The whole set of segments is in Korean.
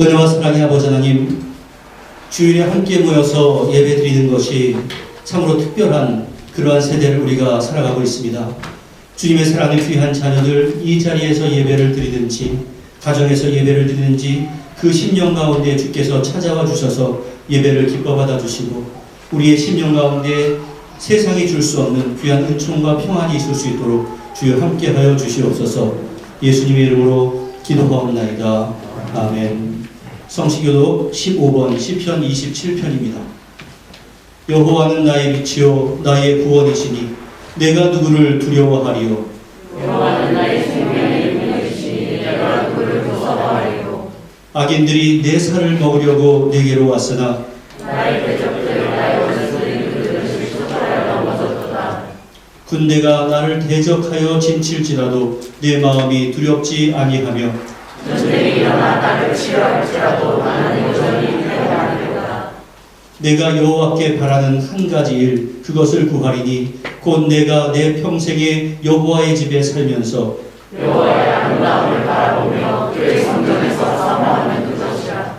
은혜와 사랑의 아버지 하나님, 주일에 함께 모여서 예배 드리는 것이 참으로 특별한 그러한 세대를 우리가 살아가고 있습니다. 주님의 사랑의 귀한 자녀들, 이 자리에서 예배를 드리든지 가정에서 예배를 드리든지 그 심령 가운데 주께서 찾아와 주셔서 예배를 기뻐 받아 주시고 우리의 심령 가운데 세상이 줄 수 없는 귀한 은총과 평안이 있을 수 있도록 주여 함께하여 주시옵소서. 예수님의 이름으로 기도하옵나이다. 아멘. 성시교독 15번 시편 27편입니다. 여호와는 나의 빛이요 나의 구원이시니 내가 누구를 두려워하리요. 여호와는 나의 생명의 이름이시니 내가 누구를 무서워하리요. 악인들이 내 살을 먹으려고 내게로 왔으나 나의 대적들 나의 원수들이 그들을 실족하여 넘어졌도다. 군대가 나를 대적하여 진칠지라도 내 마음이 두렵지 아니하며 전쟁이 일어나 나를 치료할지라도 나는 여전히 평안하리로다. 내가 여호와께 바라는 한 가지 일 그것을 구하리니 곧 내가 내 평생에 여호와의 집에 살면서 여호와의 아름다움을 바라보며 그의 성전에서 사모하는 그것이라.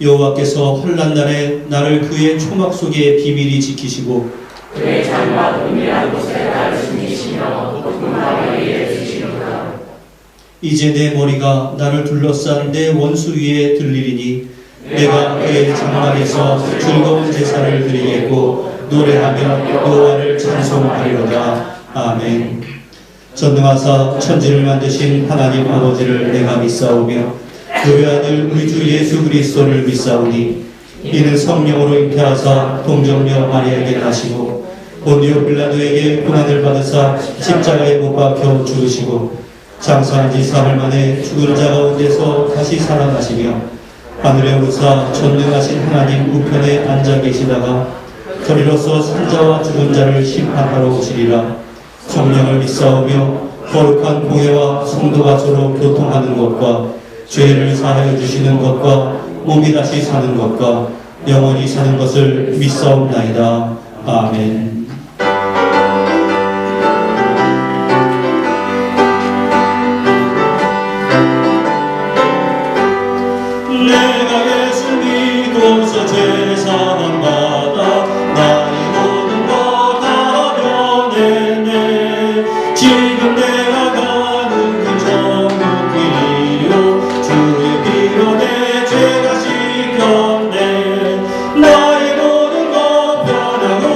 여호와께서 환난 날에 나를 그의 초막 속에 비밀히 지키시고 그의 장과 은밀한 곳에 나를 숨기시며 높은 위에 두시리로다. 이제 내 머리가 나를 둘러싼 내 원수 위에 들리리니 내가 그의 장막에서 즐거운 제사를 드리겠고 노래하며 여호와를 찬송하리로다. 아멘. 전능하사 천지를 만드신 하나님 아버지를 내가 믿사오며 그의 아들 우리 주 예수 그리스도를 믿사오니 이는 성령으로 잉태하사 동정녀 마리아에게 나시고 본디오 빌라도에게 고난을 받으사 십자가에 못 박혀 죽으시고 장사한 지 사흘 만에 죽은 자 가운데서 다시 살아나시며 하늘에 오르사 전능하신 하나님 우편에 앉아 계시다가 저리로서 산자와 죽은 자를 심판하러 오시리라. 성령을 믿사오며 거룩한 공회와 성도가 서로 교통하는 것과 죄를 사하여 주시는 것과 몸이 다시 사는 것과 영원히 사는 것을 믿사옵나이다. 아멘. 내가 예수 믿고서 죄 사함 받아 나의 모든 것 다 변했네. 지금 내가 가는 그 천국 길이요 주의 피로 내 죄가 씻겼네. 나의 모든 것 변하고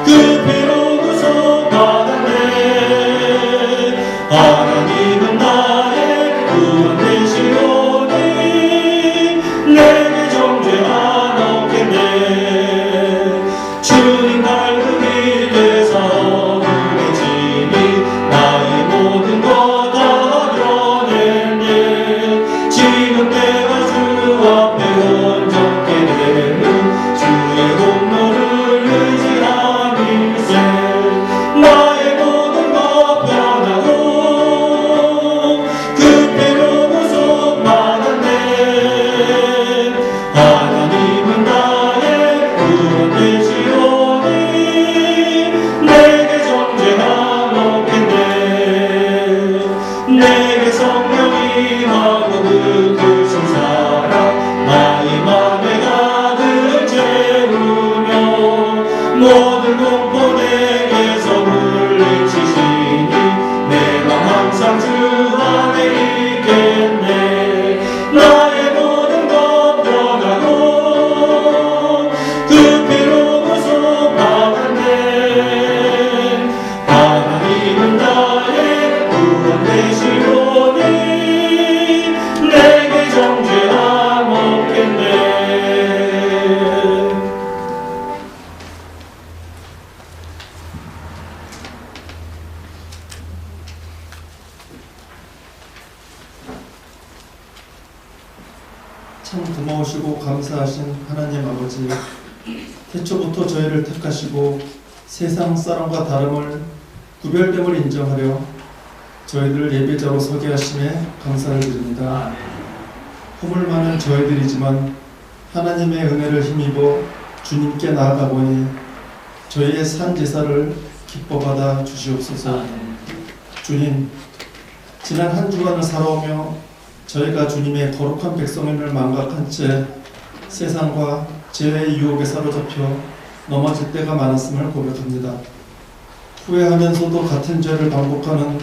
그 피로 구속 받았네. 하나님은 나의 구원 되시오. 내게 정죄 안 없겠네. 주님 발굽이 되사 그의 짐이 나의 모든 것 다 변했네. 지금 내가 주 앞에 온전케 되는 주의 공로를 의지함일세. 나의 모든 것 변하고 그 피로 구속 받았네. 하나님은 나의 구원 되시오니 내게 정죄함 없겠네. 내게 성령 임하고 그 크신 사랑 나의 맘에 가득 채우며 모든 공포 내게서 물리치시니 내 맘 항상 주 안에 있겠네. 나의 모든 것 변하고 그 피로 구속 받았네. 하나님은 나의 구원 되시오니 내게 정죄함 없겠네. 참 고마우시고 감사하신 하나님 아버지, 태초부터 저희를 택하시고 세상 사람과 다름을 구별됨을 인정하려 저희들을 예배자로 서게 하심에 감사를 드립니다. 허물 많은 저희들이지만 하나님의 은혜를 힘입어 주님께 나아가 보니 저희의 산 제사를 기뻐 받아 주시옵소서. 주님, 지난 한 주간을 살아오며 저희가 주님의 거룩한 백성임을 망각한 채 세상과 죄의 유혹에 사로잡혀 넘어질 때가 많았음을 고백합니다. 후회하면서도 같은 죄를 반복하는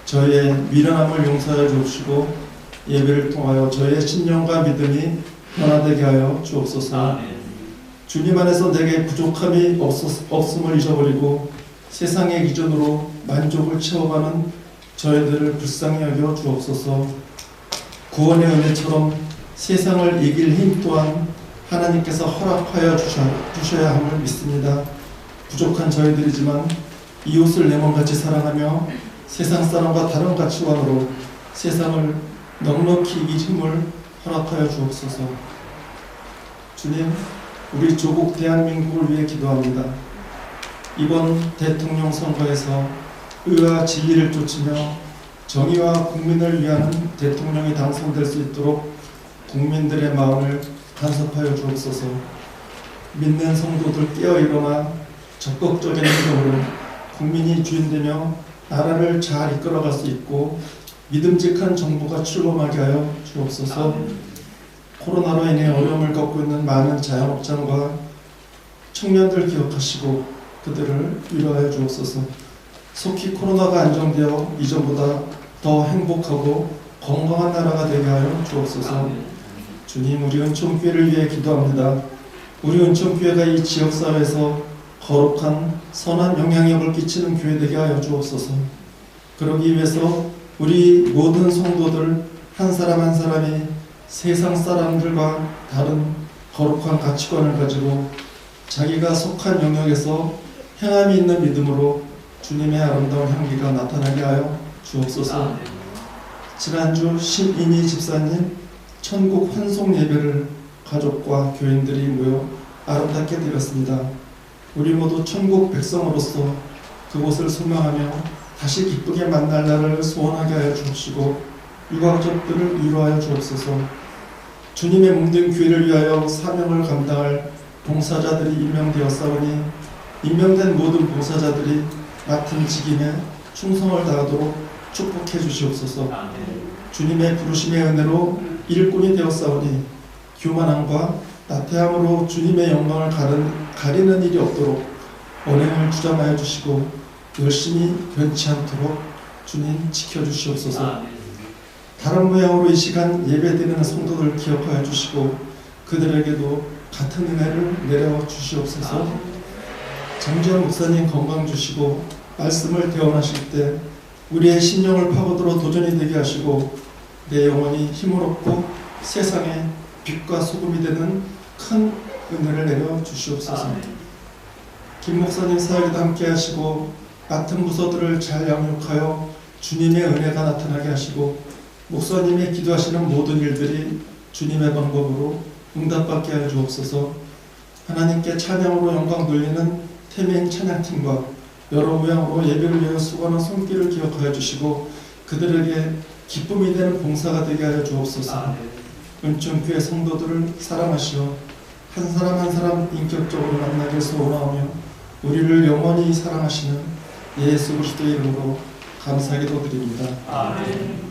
저희의 미련함을 용서하여 주시고 예배를 통하여 저희의 신령과 믿음이 변화되게 하여 주옵소서. 주님 안에서 내게 부족함이 없음을 잊어버리고 세상의 기준으로 만족을 채워가는 저희들을 불쌍히 여겨 주옵소서. 구원의 은혜처럼 세상을 이길 힘 또한 하나님께서 허락하여 주셔야 함을 믿습니다. 부족한 저희들이지만 이웃을 내 몸같이 사랑하며 세상 사람과 다른 가치관으로 세상을 넉넉히 이길 힘을 허락하여 주옵소서. 주님, 우리 조국 대한민국을 위해 기도합니다. 이번 대통령 선거에서 의와 진리를 쫓으며 정의와 국민을 위한 대통령이 당선될 수 있도록 국민들의 마음을 간섭하여 주옵소서. 믿는 성도들 깨어일어나 적극적인 행동으로 국민이 주인되며 나라를 잘 이끌어갈 수 있고 믿음직한 정부가 출범하게 하여 주옵소서. 코로나로 인해 어려움을 겪고 있는 많은 자영업자와 청년들 기억하시고 그들을 위로하여 주옵소서. 속히 코로나가 안정되어 이전보다 더 행복하고 건강한 나라가 되게 하여 주옵소서. 주님, 우리 은총교회를 위해 기도합니다. 우리 은총교회가 이 지역사회에서 거룩한 선한 영향력을 끼치는 교회 되게 하여 주옵소서. 그러기 위해서 우리 모든 성도들 한 사람 한 사람이 세상 사람들과 다른 거룩한 가치관을 가지고 자기가 속한 영역에서 행함이 있는 믿음으로 주님의 아름다운 향기가 나타나게 하여 주옵소서. 지난주 신인희 집사님 천국 환송 예배를 가족과 교인들이 모여 아름답게 드렸습니다. 우리 모두 천국 백성으로서 그곳을 소망하며 다시 기쁘게 만날 날을 소원하게 하여 주시고 유각족들을 위로하여 주옵소서. 주님의 몸된 교회를 위하여 사명을 감당할 봉사자들이 임명되었사오니 임명된 모든 봉사자들이 맡은 직임에 충성을 다하도록 축복해 주시옵소서. 주님의 부르심의 은혜로 일꾼이 되었사오니 교만함과 나태함으로 주님의 영광을 가리는 일이 없도록 언행을 주장하여 주시고 열심히 변치 않도록 주님 지켜주시옵소서. 다른 모양으로 이 시간 예배드리는 성도들 기억하여 주시고 그들에게도 같은 은혜를 내려 주시옵소서. 정지현 목사님 건강 주시고 말씀을 대언하실 때 우리의 심령을 파고들어 도전이 되게 하시고 내 영혼이 힘을 얻고 세상에 빛과 소금이 되는 큰 은혜를 내려 주시옵소서. 김 목사님 사역에도 함께 하시고 맡은 부서들을 잘 양육하여 주님의 은혜가 나타나게 하시고 목사님이 기도하시는 모든 일들이 주님의 방법으로 응답받게 하여 주옵소서. 하나님께 찬양으로 영광 돌리는 태민 찬양팀과 여러 모양으로 예배를 위하여 수고하는 손길을 기억하여 주시고 그들에게 기쁨이 되는 봉사가 되게 하여 주옵소서. 은총교회 성도들을 사랑하시어 한 사람 한 사람 인격적으로 만나길 소원하며 우리를 영원히 사랑하시는 예수 그리스도의 이름으로 감사기도 드립니다. 아멘.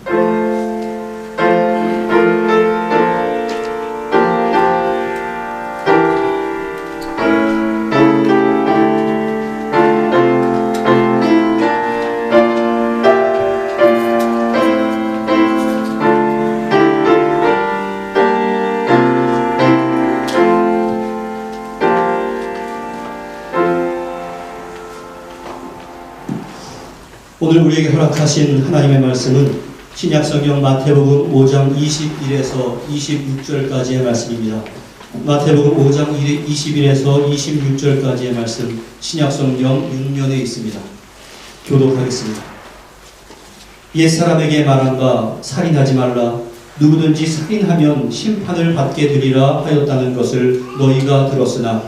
오늘 우리에게 허락하신 하나님의 말씀은 신약성경 마태복음 5장 21에서 26절까지의 말씀입니다. 마태복음 5장 21에서 26절까지의 말씀 신약성경 6면에 있습니다. 교독하겠습니다. 옛사람에게 말한 바 살인하지 말라. 누구든지 살인하면 심판을 받게 되리라 하였다는 것을 너희가 들었으나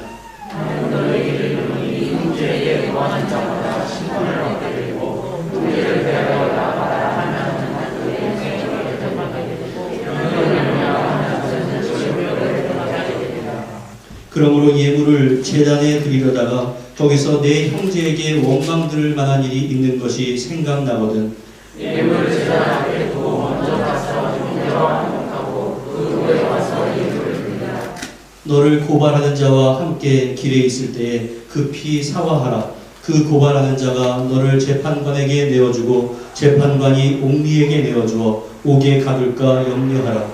나는 너희에게 이르노니 형제에게 원한 자마다 심판을 받게 되고 우리를 대하여 나가라 하면 그의 형제에게 대답하게 되고 너희를 명하는 것은 지옥에 들어가게 되리라. 그러므로 예물을 제단에 드리려다가 거기서 내 형제에게 원망 들을 만한 일이 있는 것이 생각나거든 예물을 제단 앞에 두고 먼저 가서 너를 고발하는 자와 함께 길에 있을 때에 급히 사과하라. 그 고발하는 자가 너를 재판관에게 내어주고 재판관이 옥리에게 내어주어 옥에 가둘까 염려하라.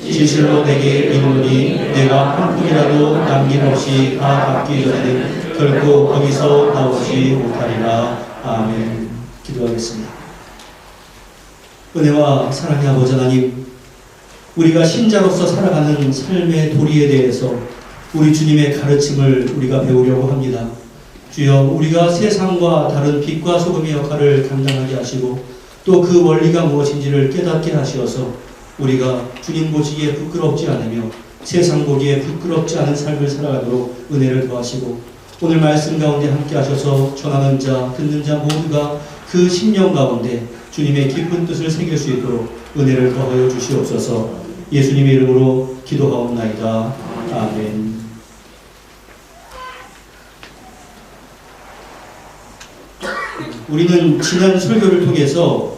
진실로 내게 이르노니 내가 한 푼이라도 남김없이 다 갚기 전에는 결코 거기서 나오지 못하리라. 아멘. 기도하겠습니다. 은혜와 사랑의 아버지 하나님, 우리가 신자로서 살아가는 삶의 도리에 대해서 우리 주님의 가르침을 우리가 배우려고 합니다. 주여, 우리가 세상과 다른 빛과 소금의 역할을 감당하게 하시고 또 그 원리가 무엇인지를 깨닫게 하시어서 우리가 주님 보시기에 부끄럽지 않으며 세상 보기에 부끄럽지 않은 삶을 살아가도록 은혜를 더하시고 오늘 말씀 가운데 함께 하셔서 전하는 자, 듣는 자 모두가 그 심령 가운데 주님의 깊은 뜻을 새길 수 있도록 은혜를 더하여 주시옵소서. 예수님의 이름으로 기도하옵나이다. 아멘. 우리는 지난 설교를 통해서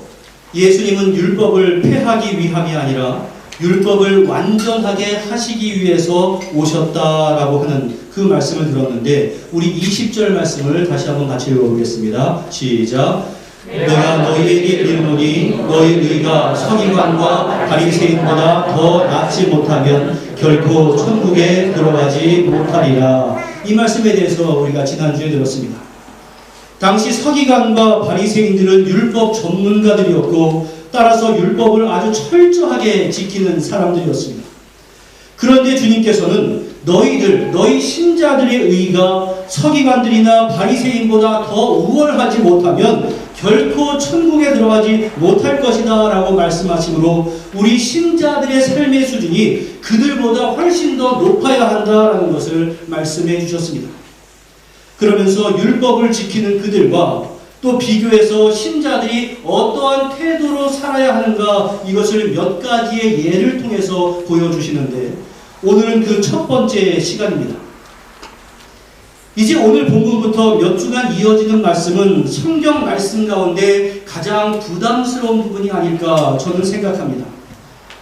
예수님은 율법을 폐하기 위함이 아니라 율법을 완전하게 하시기 위해서 오셨다라고 하는 그 말씀을 들었는데 우리 20절 말씀을 다시 한번 같이 읽어보겠습니다. 시작. 내가 너희에게 이르노니 너희 의가 서기관과 바리새인보다 더 낫지 못하면 결코 천국에 들어가지 못하리라. 이 말씀에 대해서 우리가 지난주에 들었습니다. 당시 서기관과 바리새인들은 율법 전문가들이었고 따라서 율법을 아주 철저하게 지키는 사람들이었습니다. 그런데 주님께서는 너희 신자들의 의가 서기관들이나 바리새인보다 더 우월하지 못하면 결코 천국에 들어가지 못할 것이다 라고 말씀하시므로 우리 신자들의 삶의 수준이 그들보다 훨씬 더 높아야 한다라는 것을 말씀해 주셨습니다. 그러면서 율법을 지키는 그들과 또 비교해서 신자들이 어떠한 태도로 살아야 하는가 이것을 몇 가지의 예를 통해서 보여주시는데 오늘은 그 첫 번째 시간입니다. 이제 오늘 본문부터 몇 주간 이어지는 말씀은 성경 말씀 가운데 가장 부담스러운 부분이 아닐까 저는 생각합니다.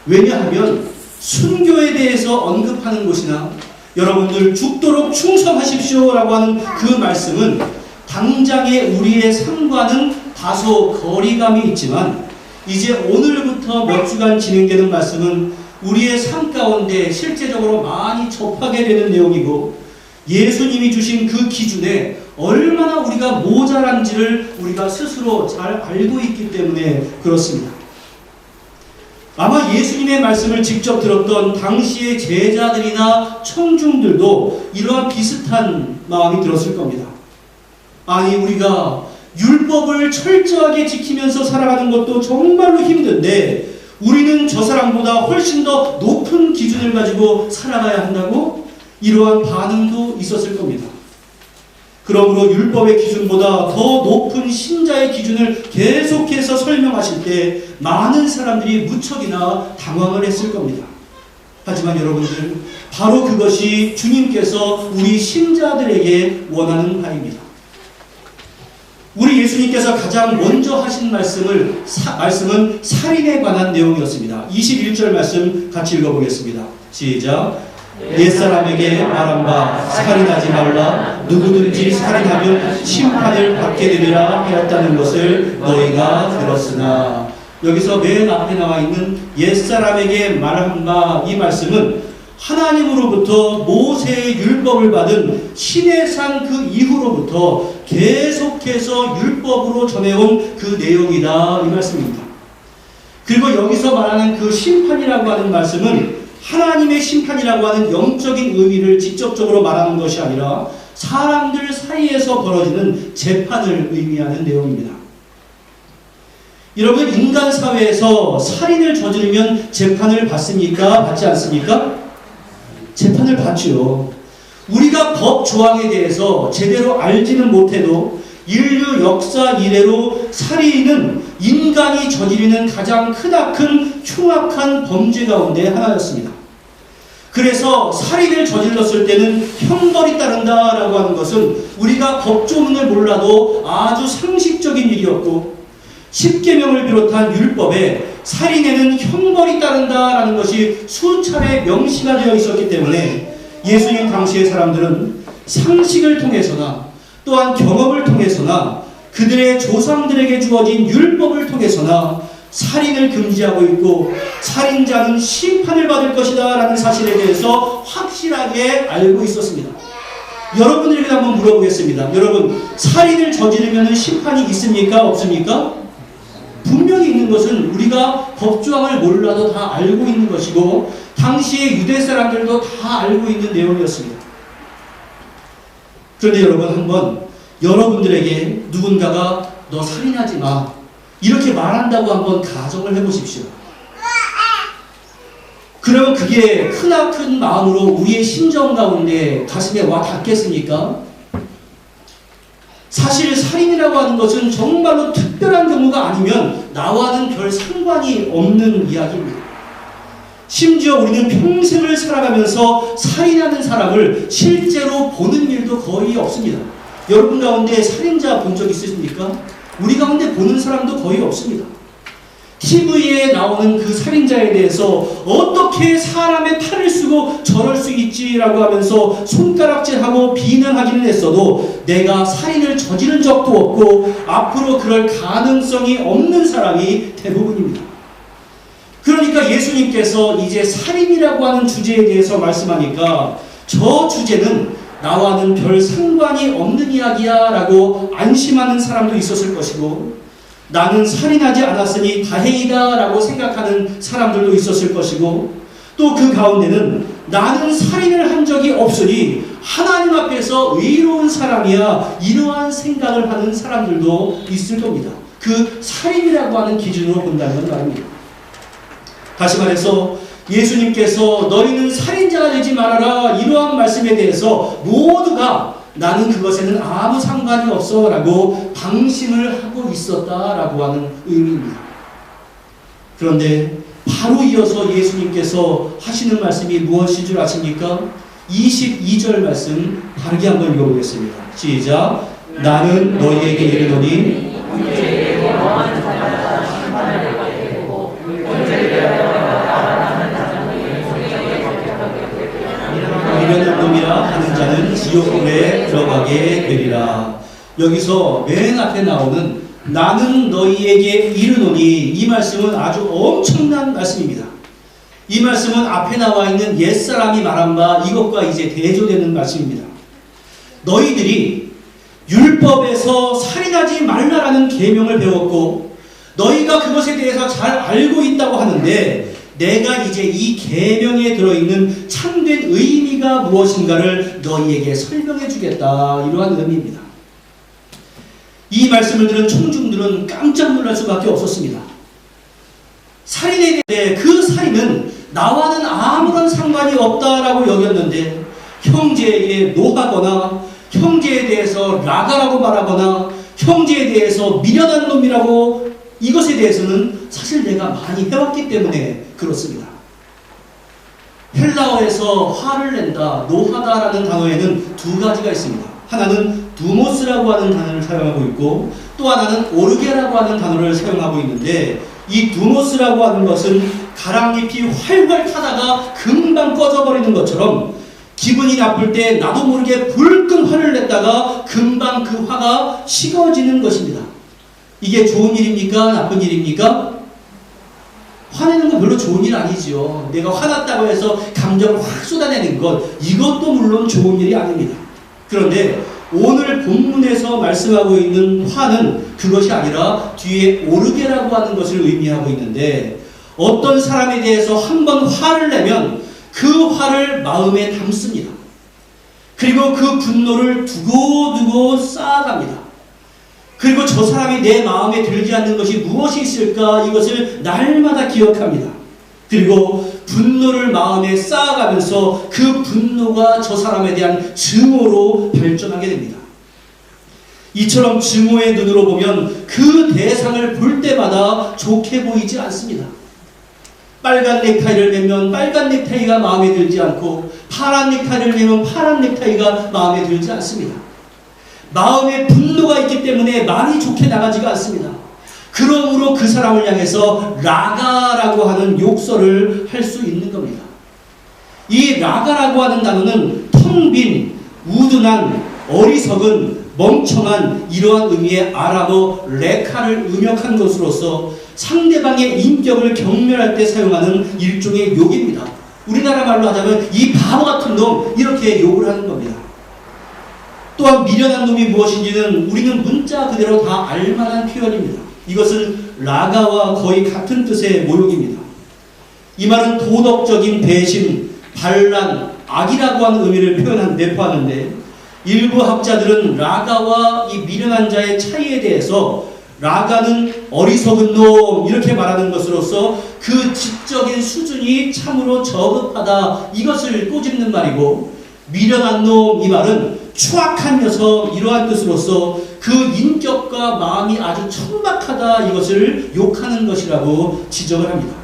왜냐하면 순교에 대해서 언급하는 곳이나 여러분들 죽도록 충성하십시오 라고 하는 그 말씀은 당장의 우리의 삶과는 다소 거리감이 있지만 이제 오늘부터 몇 주간 진행되는 말씀은 우리의 삶 가운데 실제적으로 많이 접하게 되는 내용이고 예수님이 주신 그 기준에 얼마나 우리가 모자란지를 우리가 스스로 잘 알고 있기 때문에 그렇습니다. 아마 예수님의 말씀을 직접 들었던 당시의 제자들이나 청중들도 이러한 비슷한 마음이 들었을 겁니다. 아니, 우리가 율법을 철저하게 지키면서 살아가는 것도 정말로 힘든데 우리는 저 사람보다 훨씬 더 높은 기준을 가지고 살아가야 한다고? 이러한 반응도 있었을 겁니다. 그러므로 율법의 기준보다 더 높은 신자의 기준을 계속해서 설명하실 때 많은 사람들이 무척이나 당황을 했을 겁니다. 하지만 여러분들, 바로 그것이 주님께서 우리 신자들에게 원하는 바입니다. 우리 예수님께서 가장 먼저 하신 말씀은 살인에 관한 내용이었습니다. 21절 말씀 같이 읽어보겠습니다. 시작. 옛사람에게 말한 바 살인하지 말라. 누구든지 살인하면 심판을 받게 되리라 하였다는 것을 너희가 들었으나. 여기서 맨 앞에 나와 있는 옛사람에게 말한 바 이 말씀은 하나님으로부터 모세의 율법을 받은 시내산 그 이후로부터 계속해서 율법으로 전해온 그 내용이다 이 말씀입니다. 그리고 여기서 말하는 그 심판이라고 하는 말씀은 하나님의 심판이라고 하는 영적인 의미를 직접적으로 말하는 것이 아니라 사람들 사이에서 벌어지는 재판을 의미하는 내용입니다. 여러분, 인간 사회에서 살인을 저지르면 재판을 받습니까? 받지 않습니까? 재판을 받죠. 우리가 법 조항에 대해서 제대로 알지는 못해도 인류 역사 이래로 살인은 인간이 저지르는 가장 크나큰 흉악한 범죄 가운데 하나였습니다. 그래서 살인을 저질렀을 때는 형벌이 따른다라고 하는 것은 우리가 법조문을 몰라도 아주 상식적인 일이었고 십계명을 비롯한 율법에 살인에는 형벌이 따른다라는 것이 수차례 명시가 되어 있었기 때문에 예수님 당시의 사람들은 상식을 통해서나 또한 경험을 통해서나 그들의 조상들에게 주어진 율법을 통해서나 살인을 금지하고 있고 살인자는 심판을 받을 것이다 라는 사실에 대해서 확실하게 알고 있었습니다. 여러분들에게 한번 물어보겠습니다. 여러분, 살인을 저지르면 심판이 있습니까? 없습니까? 분명히 있는 것은 우리가 법조항을 몰라도 다 알고 있는 것이고 당시의 유대 사람들도 다 알고 있는 내용이었습니다. 그런데 여러분, 한번 여러분들에게 누군가가 너 살인하지 마 이렇게 말한다고 한번 가정을 해보십시오. 그러면 그게 크나큰 마음으로 우리의 심정 가운데 가슴에 와 닿겠습니까? 사실 살인이라고 하는 것은 정말로 특별한 경우가 아니면 나와는 별 상관이 없는 이야기입니다. 심지어 우리는 평생을 살아가면서 살인하는 사람을 실제로 보는 일도 거의 없습니다. 여러분 가운데 살인자 본 적 있으십니까? 우리 가운데 보는 사람도 거의 없습니다. TV에 나오는 그 살인자에 대해서 어떻게 사람의 팔을 쓰고 저럴 수 있지라고 하면서 손가락질하고 비난하기는 했어도 내가 살인을 저지른 적도 없고 앞으로 그럴 가능성이 없는 사람이 대부분입니다. 그러니까 예수님께서 이제 살인이라고 하는 주제에 대해서 말씀하니까 저 주제는 나와는 별 상관이 없는 이야기야 라고 안심하는 사람도 있었을 것이고 나는 살인하지 않았으니 다행이다 라고 생각하는 사람들도 있었을 것이고 또 그 가운데는 나는 살인을 한 적이 없으니 하나님 앞에서 의로운 사람이야 이러한 생각을 하는 사람들도 있을 겁니다. 그 살인이라고 하는 기준으로 본다면 말입니다. 다시 말해서 예수님께서 너희는 살인자가 되지 말아라 이러한 말씀에 대해서 모두가 나는 그것에는 아무 상관이 없어 라고 방심을 하고 있었다 라고 하는 의미입니다. 그런데 바로 이어서 예수님께서 하시는 말씀이 무엇인 줄 아십니까? 22절 말씀 바르게 한번 읽어보겠습니다. 시작. 나는 너희에게 이르노니 미련한 놈이라 하는 자는 지옥불에 들어가게 되리라. 여기서 맨 앞에 나오는 나는 너희에게 이르노니 이 말씀은 아주 엄청난 말씀입니다. 이 말씀은 앞에 나와 있는 옛사람이 말한 바 이것과 이제 대조되는 말씀입니다. 너희들이 율법에서 살인하지 말라라는 계명을 배웠고 너희가 그것에 대해서 잘 알고 있다고 하는데 내가 이제 이 계명에 들어있는 참된 의미가 무엇인가를 너희에게 설명해 주겠다 이러한 의미입니다. 이 말씀을 들은 청중들은 깜짝 놀랄 수밖에 없었습니다. 살인에 대해 그 살인은 나와는 아무런 상관이 없다라고 여겼는데 형제에게 노하거나 형제에 대해서 라가라고 말하거나 형제에 대해서 미련한 놈이라고 이것에 대해서는 사실 내가 많이 해왔기 때문에 그렇습니다. 헬라어에서 화를 낸다, 노하다라는 단어에는 두 가지가 있습니다. 하나는 두모스라고 하는 단어를 사용하고 있고 또 하나는 오르게라고 하는 단어를 사용하고 있는데 이 두모스라고 하는 것은 가랑잎이 활활 타다가 금방 꺼져버리는 것처럼 기분이 나쁠 때 나도 모르게 불끈 화를 냈다가 금방 그 화가 식어지는 것입니다. 이게 좋은 일입니까? 나쁜 일입니까? 화내는 건 별로 좋은 일 아니지요. 내가 화났다고 해서 감정을 확 쏟아내는 것 이것도 물론 좋은 일이 아닙니다. 그런데 오늘 본문에서 말씀하고 있는 화는 그것이 아니라 뒤에 오르게라고 하는 것을 의미하고 있는데 어떤 사람에 대해서 한번 화를 내면 그 화를 마음에 담습니다. 그리고 그 분노를 두고두고 쌓아갑니다. 그리고 저 사람이 내 마음에 들지 않는 것이 무엇이 있을까 이것을 날마다 기억합니다. 그리고 분노를 마음에 쌓아가면서 그 분노가 저 사람에 대한 증오로 발전하게 됩니다. 이처럼 증오의 눈으로 보면 그 대상을 볼 때마다 좋게 보이지 않습니다. 빨간 넥타이를 매면 빨간 넥타이가 마음에 들지 않고 파란 넥타이를 매면 파란 넥타이가 마음에 들지 않습니다. 마음에 분노가 있기 때문에 말이 좋게 나가지가 않습니다. 그러므로 그 사람을 향해서 라가라고 하는 욕설을 할 수 있는 겁니다. 이 라가라고 하는 단어는 텅 빈, 우둔한, 어리석은, 멍청한 이러한 의미의 아랍어 레카를 음역한 것으로서 상대방의 인격을 경멸할 때 사용하는 일종의 욕입니다. 우리나라 말로 하자면 이 바보 같은 놈 이렇게 욕을 하는 겁니다. 또한 미련한 놈이 무엇인지는 우리는 문자 그대로 다 알만한 표현입니다. 이것은 라가와 거의 같은 뜻의 모욕입니다. 이 말은 도덕적인 배신, 반란, 악이라고 하는 의미를 내포하는데 일부 학자들은 라가와 이 미련한 자의 차이에 대해서 라가는 어리석은 놈 이렇게 말하는 것으로서 그 지적인 수준이 참으로 저급하다 이것을 꼬집는 말이고, 미련한 놈 이 말은 추악한 녀석 이러한 뜻으로서 그 인격과 마음이 아주 천박하다 이것을 욕하는 것이라고 지적을 합니다.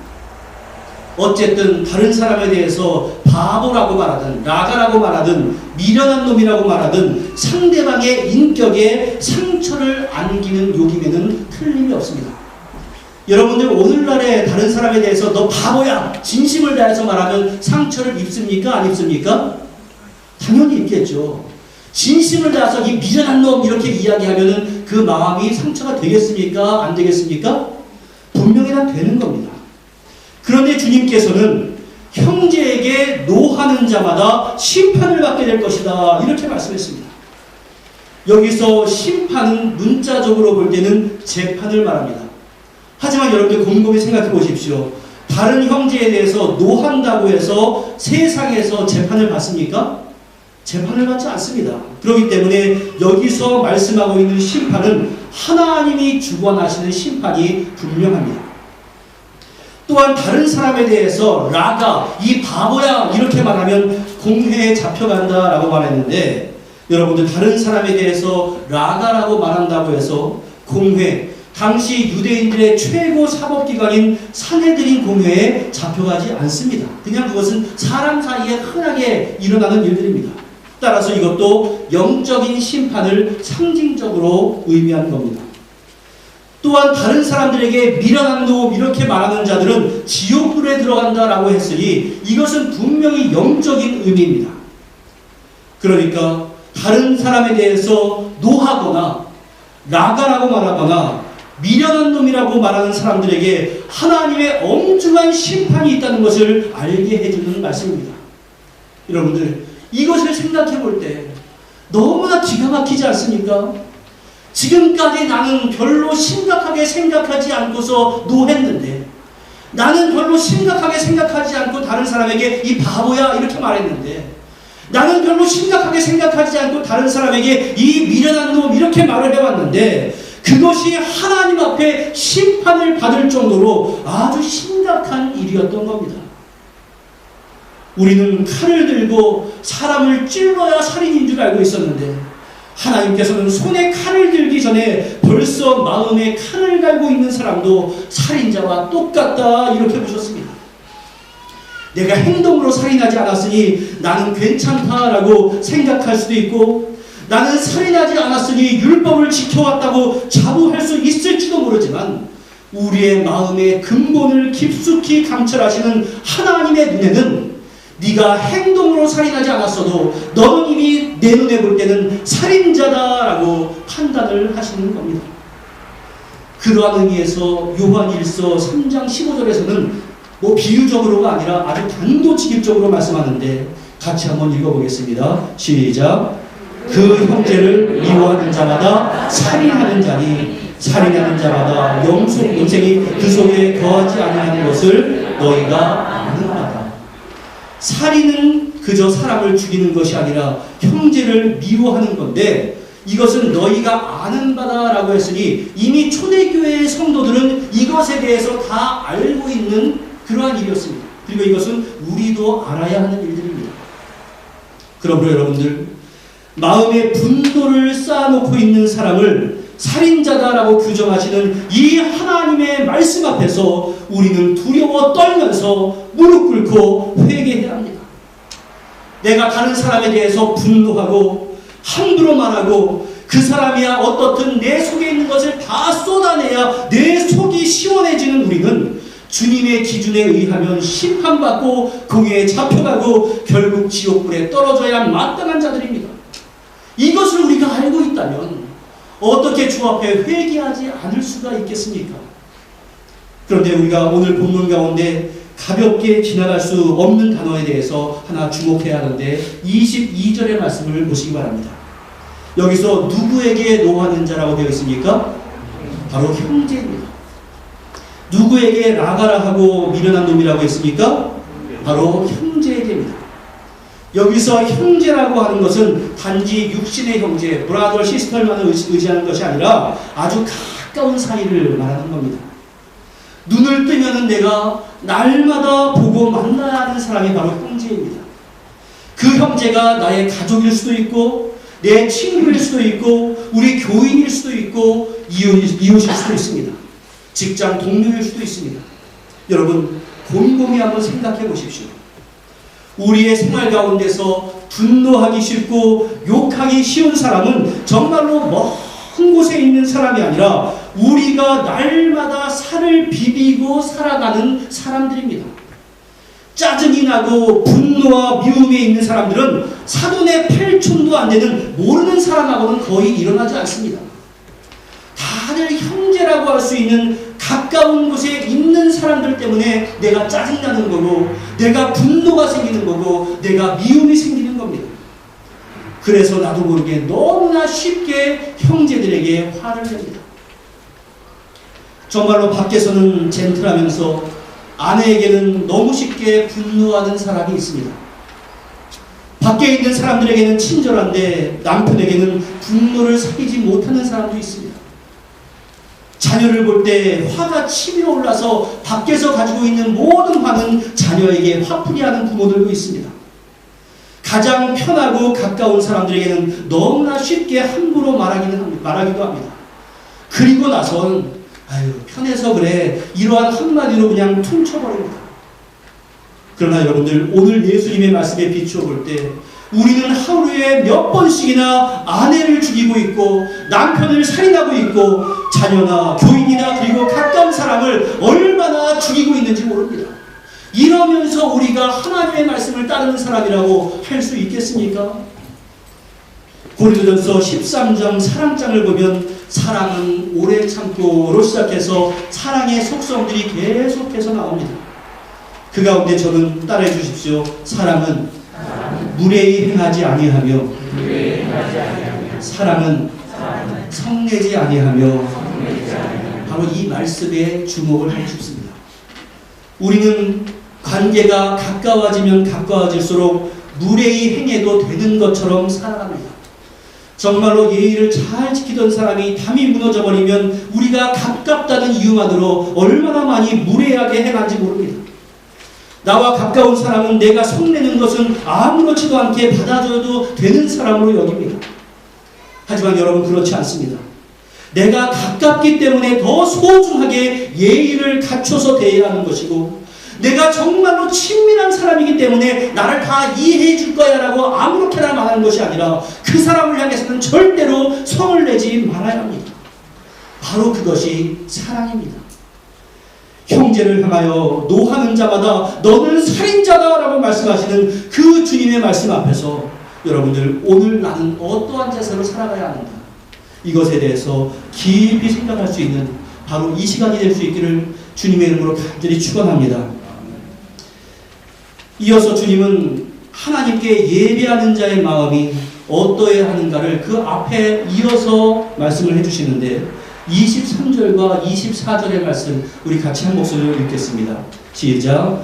어쨌든 다른 사람에 대해서 바보라고 말하든 라가라고 말하든 미련한 놈이라고 말하든 상대방의 인격에 상처를 안기는 욕임에는 틀림이 없습니다. 여러분들 오늘날에 다른 사람에 대해서 너 바보야 진심을 다해서 말하면 상처를 입습니까? 안 입습니까? 당연히 입겠죠. 진심을 다해서 이 미련한 놈 이렇게 이야기하면은 그 마음이 상처가 되겠습니까? 안 되겠습니까? 분명히 다 되는 겁니다. 그런데 주님께서는 형제에게 노하는 자마다 심판을 받게 될 것이다 이렇게 말씀했습니다. 여기서 심판은 문자적으로 볼 때는 재판을 말합니다. 하지만 여러분들 곰곰이 생각해 보십시오. 다른 형제에 대해서 노한다고 해서 세상에서 재판을 받습니까? 재판을 받지 않습니다. 그렇기 때문에 여기서 말씀하고 있는 심판은 하나님이 주관하시는 심판이 분명합니다. 또한 다른 사람에 대해서 라가, 이 바보야 이렇게 말하면 공회에 잡혀간다라고 말했는데, 여러분들 다른 사람에 대해서 라가라고 말한다고 해서 공회, 당시 유대인들의 최고 사법기관인 산헤드린 공회에 잡혀가지 않습니다. 그냥 그것은 사람 사이에 흔하게 일어나는 일들입니다. 따라서 이것도 영적인 심판을 상징적으로 의미하는 겁니다. 또한 다른 사람들에게 미련한 놈 이렇게 말하는 자들은 지옥불에 들어간다라고 했으니 이것은 분명히 영적인 의미입니다. 그러니까 다른 사람에 대해서 노하거나 라가라고 말하거나 미련한 놈이라고 말하는 사람들에게 하나님의 엄중한 심판이 있다는 것을 알게 해주는 말씀입니다. 여러분들 이것을 생각해 볼 때 너무나 기가 막히지 않습니까? 지금까지 나는 별로 심각하게 생각하지 않고서 노했는데, 나는 별로 심각하게 생각하지 않고 다른 사람에게 이 바보야 이렇게 말했는데, 나는 별로 심각하게 생각하지 않고 다른 사람에게 이 미련한 놈 이렇게 말을 해왔는데, 그것이 하나님 앞에 심판을 받을 정도로 아주 심각한 일이었던 겁니다. 우리는 칼을 들고 사람을 찔러야 살인인 줄 알고 있었는데, 하나님께서는 손에 칼을 들기 전에 벌써 마음에 칼을 갈고 있는 사람도 살인자와 똑같다 이렇게 보셨습니다. 내가 행동으로 살인하지 않았으니 나는 괜찮다라고 생각할 수도 있고, 나는 살인하지 않았으니 율법을 지켜왔다고 자부할 수 있을지도 모르지만, 우리의 마음의 근본을 깊숙이 감찰하시는 하나님의 눈에는 네가 행동으로 살인하지 않았어도 너는 이미 내 눈에 볼 때는 살인자다라고 판단을 하시는 겁니다. 그러한 의미에서 요한일서 3장 15절에서는 뭐 비유적으로가 아니라 아주 단도직입적으로 말씀하는데, 같이 한번 읽어보겠습니다. 시작. 그 형제를 미워하는 자마다 살인하는 자니 살인하는 자마다 영생이 그 속에 거하지 아니하는 것을 너희가 아느니라. 살인은 그저 사람을 죽이는 것이 아니라 형제를 미워하는 건데, 이것은 너희가 아는 바다라고 했으니 이미 초대교회의 성도들은 이것에 대해서 다 알고 있는 그러한 일이었습니다. 그리고 이것은 우리도 알아야 하는 일들입니다. 그러므로 여러분들, 마음에 분노를 쌓아놓고 있는 사람을 살인자다라고 규정하시는 이 하나님의 말씀 앞에서 우리는 두려워 떨면서 무릎 꿇고 회개해야 합니다. 내가 다른 사람에 대해서 분노하고 함부로 말하고 그 사람이야 어떻든 내 속에 있는 것을 다 쏟아내야 내 속이 시원해지는 우리는 주님의 기준에 의하면 심판받고 공회에 잡혀가고 결국 지옥불에 떨어져야 마땅한 자들입니다. 이것을 우리가 알고 있다면 어떻게 주 앞에 회개하지 않을 수가 있겠습니까? 그런데 우리가 오늘 본문 가운데 가볍게 지나갈 수 없는 단어에 대해서 하나 주목해야 하는데 22절의 말씀을 보시기 바랍니다. 여기서 누구에게 노하는 자라고 되어 있습니까? 바로 형제입니다. 누구에게 나가라 하고 미련한 놈이라고 했습니까? 바로 형제에게입니다. 여기서 형제라고 하는 것은 단지 육신의 형제, 브라더, 시스터만을 의지하는 것이 아니라 아주 가까운 사이를 말하는 겁니다. 눈을 뜨면은 내가 날마다 보고 만나야 하는 사람이 바로 형제입니다. 그 형제가 나의 가족일 수도 있고 내 친구일 수도 있고 우리 교인일 수도 있고 이웃일 수도 있습니다. 직장 동료일 수도 있습니다. 여러분 곰곰이 한번 생각해 보십시오. 우리의 생활 가운데서 분노하기 쉽고 욕하기 쉬운 사람은 정말로 먼 곳에 있는 사람이 아니라 우리가 날마다 살을 비비고 살아가는 사람들입니다. 짜증이 나고 분노와 미움에 있는 사람들은 사돈의 8촌도 안 되는 모르는 사람하고는 거의 일어나지 않습니다. 다들 형제라고 할 수 있는 가까운 곳에 있는 사람들 때문에 내가 짜증나는 거고 내가 분노가 생기는 거고 내가 미움이 생기는 겁니다. 그래서 나도 모르게 너무나 쉽게 형제들에게 화를 냅니다. 정말로 밖에서는 젠틀하면서 아내에게는 너무 쉽게 분노하는 사람이 있습니다. 밖에 있는 사람들에게는 친절한데 남편에게는 분노를 사귀지 못하는 사람도 있습니다. 자녀를 볼 때 화가 치밀어 올라서 밖에서 가지고 있는 모든 화는 자녀에게 화풀이 하는 부모들도 있습니다. 가장 편하고 가까운 사람들에게는 너무나 쉽게 함부로 말하기도 합니다. 그리고 나선 아유 편해서 그래 이러한 한마디로 그냥 퉁쳐버립니다. 그러나 여러분들 오늘 예수님의 말씀에 비추어 볼 때 우리는 하루에 몇 번씩이나 아내를 죽이고 있고 남편을 살인하고 있고 자녀나 교인이나 그리고 가까운 사람을 얼마나 죽이고 있는지 모릅니다. 이러면서 우리가 하나님의 말씀을 따르는 사람이라고 할 수 있겠습니까? 고린도전서 13장 사랑장을 보면 사랑은 오래 참고로 시작해서 사랑의 속성들이 계속해서 나옵니다. 그 가운데 저는 따라해 주십시오. 사랑은 무례히 행하지 아니하며 사랑은 성내지 아니하며 바로 이 말씀에 주목을 하고 싶습니다. 우리는 관계가 가까워지면 가까워질수록 무례히 행해도 되는 것처럼 살아갑니다. 정말로 예의를 잘 지키던 사람이 담이 무너져버리면 우리가 가깝다는 이유만으로 얼마나 많이 무례하게 행한지 모릅니다. 나와 가까운 사람은 내가 성내는 것은 아무렇지도 않게 받아줘도 되는 사람으로 여깁니다. 하지만 여러분 그렇지 않습니다. 내가 가깝기 때문에 더 소중하게 예의를 갖춰서 대해야 하는 것이고 내가 정말로 친밀한 사람이기 때문에 나를 다 이해해 줄 거야 라고 아무렇게나 말하는 것이 아니라 그 사람을 향해서는 절대로 성을 내지 말아야 합니다. 바로 그것이 사랑입니다. 형제를 향하여 노하는 자마다 너는 살인자다 라고 말씀하시는 그 주님의 말씀 앞에서 여러분들 오늘 나는 어떠한 자세로 살아가야 하는가 이것에 대해서 깊이 생각할 수 있는 바로 이 시간이 될 수 있기를 주님의 이름으로 간절히 축원합니다. 이어서 주님은 하나님께 예배하는 자의 마음이 어떠해야 하는가를 그 앞에 이어서 말씀을 해주시는데 23절과 24절의 말씀 우리 같이 한 목소리로 읽겠습니다. 시작.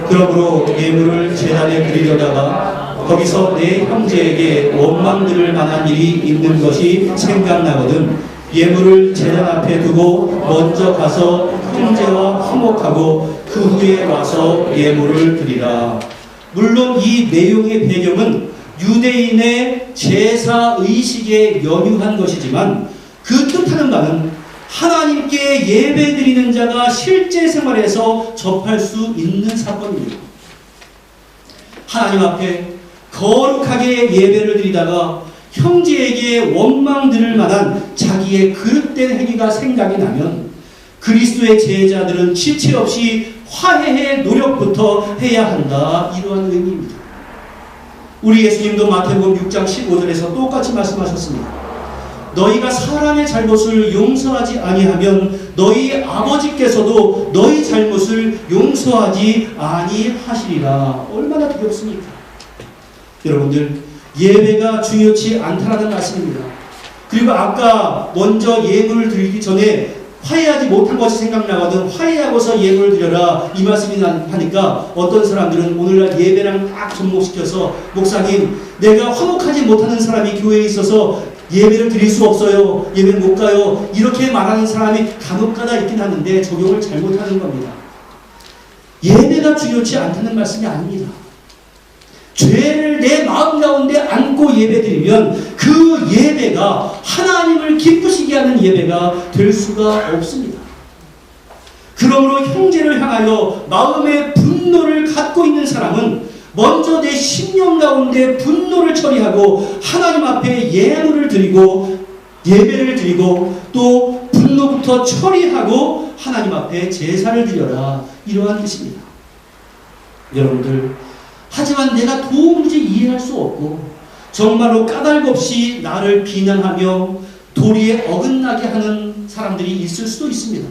그러므로 예물을 제단에 드리려다가 거기서 내 형제에게 원망 들을 만한 일이 있는 것이 생각나거든 예물을 제단 앞에 두고 먼저 가서 형제와 화목하고 그 후에 와서 예물을 드리라. 물론 이 내용의 배경은 유대인의 제사 의식에 연유한 것이지만 그 뜻하는 바는 하나님께 예배드리는 자가 실제 생활에서 접할 수 있는 사건입니다. 하나님 앞에 거룩하게 예배를 드리다가 형제에게 원망 들을 만한 자기의 그릇된 행위가 생각이 나면 그리스도의 제자들은 지체 없이 화해의 노력부터 해야 한다. 이러한 의미입니다. 우리 예수님도 마태복음 6장 15절에서 똑같이 말씀하셨습니다. 너희가 사람의 잘못을 용서하지 아니하면 너희 아버지께서도 너희 잘못을 용서하지 아니하시리라. 얼마나 두렵습니까? 여러분들, 예배가 중요치 않다라는 말씀입니다. 그리고 아까 먼저 예물을 드리기 전에 화해하지 못한 것이 생각나거든 화해하고서 예물을 드려라 이 말씀이 하니까 어떤 사람들은 오늘날 예배랑 딱 접목시켜서 목사님, 내가 화목하지 못하는 사람이 교회에 있어서 예배를 드릴 수 없어요, 예배 못 가요, 이렇게 말하는 사람이 간혹가다 있긴 하는데 적용을 잘못하는 겁니다. 예배가 중요치 않다는 말씀이 아닙니다. 죄를 내 마음 가운데 안고 예배드리면 그 예배가 하나님을 기쁘시게 하는 예배가 될 수가 없습니다. 그러므로 형제를 향하여 마음의 분노를 갖고 있는 사람은 먼저 내 심령 가운데 분노를 처리하고 하나님 앞에 예물을 드리고 예배를 드리고 또 분노부터 처리하고 하나님 앞에 제사를 드려라. 이러한 뜻입니다. 여러분들, 하지만 내가 도무지 이해할 수 없고 정말로 까닭 없이 나를 비난하며 도리에 어긋나게 하는 사람들이 있을 수도 있습니다.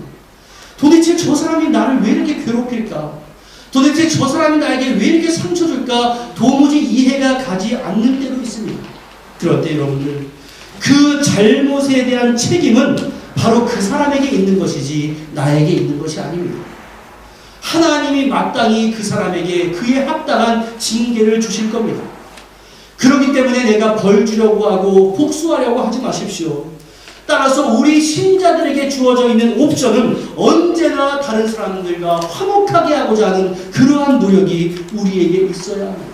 도대체 저 사람이 나를 왜 이렇게 괴롭힐까? 도대체 저 사람이 나에게 왜 이렇게 상처 줄까? 도무지 이해가 가지 않는 때도 있습니다. 그럴 때 여러분들, 그 잘못에 대한 책임은 바로 그 사람에게 있는 것이지 나에게 있는 것이 아닙니다. 하나님이 마땅히 그 사람에게 그에 합당한 징계를 주실 겁니다. 그렇기 때문에 내가 벌 주려고 하고 복수하려고 하지 마십시오. 따라서 우리 신자들에게 주어져 있는 옵션은 언제나 다른 사람들과 화목하게 하고자 하는 그러한 노력이 우리에게 있어야 합니다.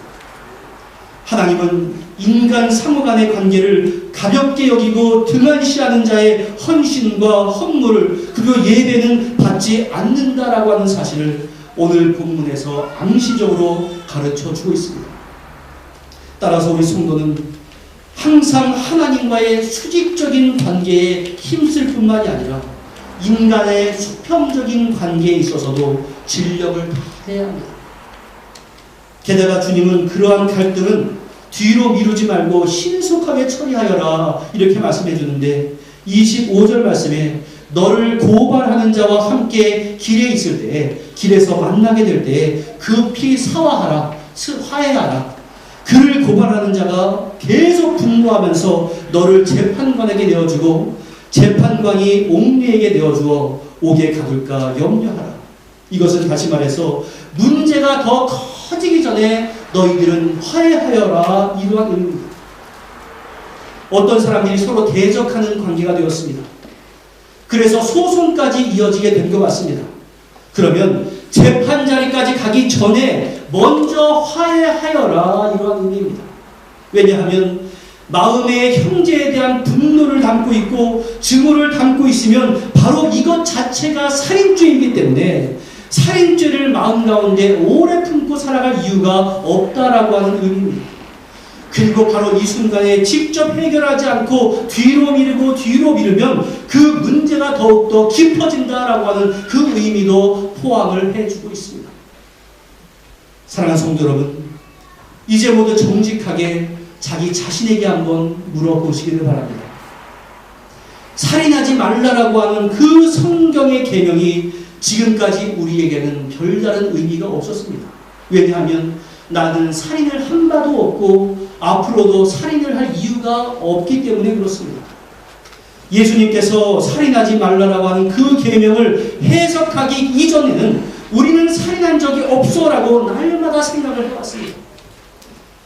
하나님은 인간 상호 간의 관계를 가볍게 여기고 등한시하는 자의 헌신과 헌물을 그리고 예배는 받지 않는다라고 하는 사실을 오늘 본문에서 암시적으로 가르쳐 주고 있습니다. 따라서 우리 성도는 항상 하나님과의 수직적인 관계에 힘쓸 뿐만이 아니라 인간의 수평적인 관계에 있어서도 진력을 다해야 합니다. 게다가 주님은 그러한 갈등은 뒤로 미루지 말고 신속하게 처리하여라 이렇게 말씀해 주는데 25절 말씀에 너를 고발하는 자와 함께 길에 있을 때에 길에서 만나게 될 때에 급히 사화하라, 화해하라. 그를 고발하는 자가 계속 분노하면서 너를 재판관에게 내어주고 재판관이 옥리에게 내어주어 옥에 가둘까 염려하라. 이것은 다시 말해서 문제가 더 커지기 전에 너희들은 화해하여라 이러한 의미입니다. 어떤 사람들이 서로 대적하는 관계가 되었습니다. 그래서 소송까지 이어지게 된 것 같습니다. 그러면 재판 자리까지 가기 전에 먼저 화해하여라 이러한 의미입니다. 왜냐하면 마음에 형제에 대한 분노를 담고 있고 증오를 담고 있으면 바로 이것 자체가 살인죄이기 때문에 살인죄를 마음 가운데 오래 품고 살아갈 이유가 없다라고 하는 의미입니다. 그리고 바로 이 순간에 직접 해결하지 않고 뒤로 미루면 그 문제가 더욱더 깊어진다라고 하는 그 의미도 포함을 해주고 있습니다. 사랑하는 성도 여러분, 이제 모두 정직하게 자기 자신에게 한번 물어보시기를 바랍니다. 살인하지 말라라고 하는 그 성경의 계명이 지금까지 우리에게는 별다른 의미가 없었습니다. 왜냐하면 나는 살인을 한 바도 없고 앞으로도 살인을 할 이유가 없기 때문에 그렇습니다. 예수님께서 살인하지 말라라고 하는 그 계명을 해석하기 이전에는 우리는 살인한 적이 없어라고 날마다 생각을 해왔습니다.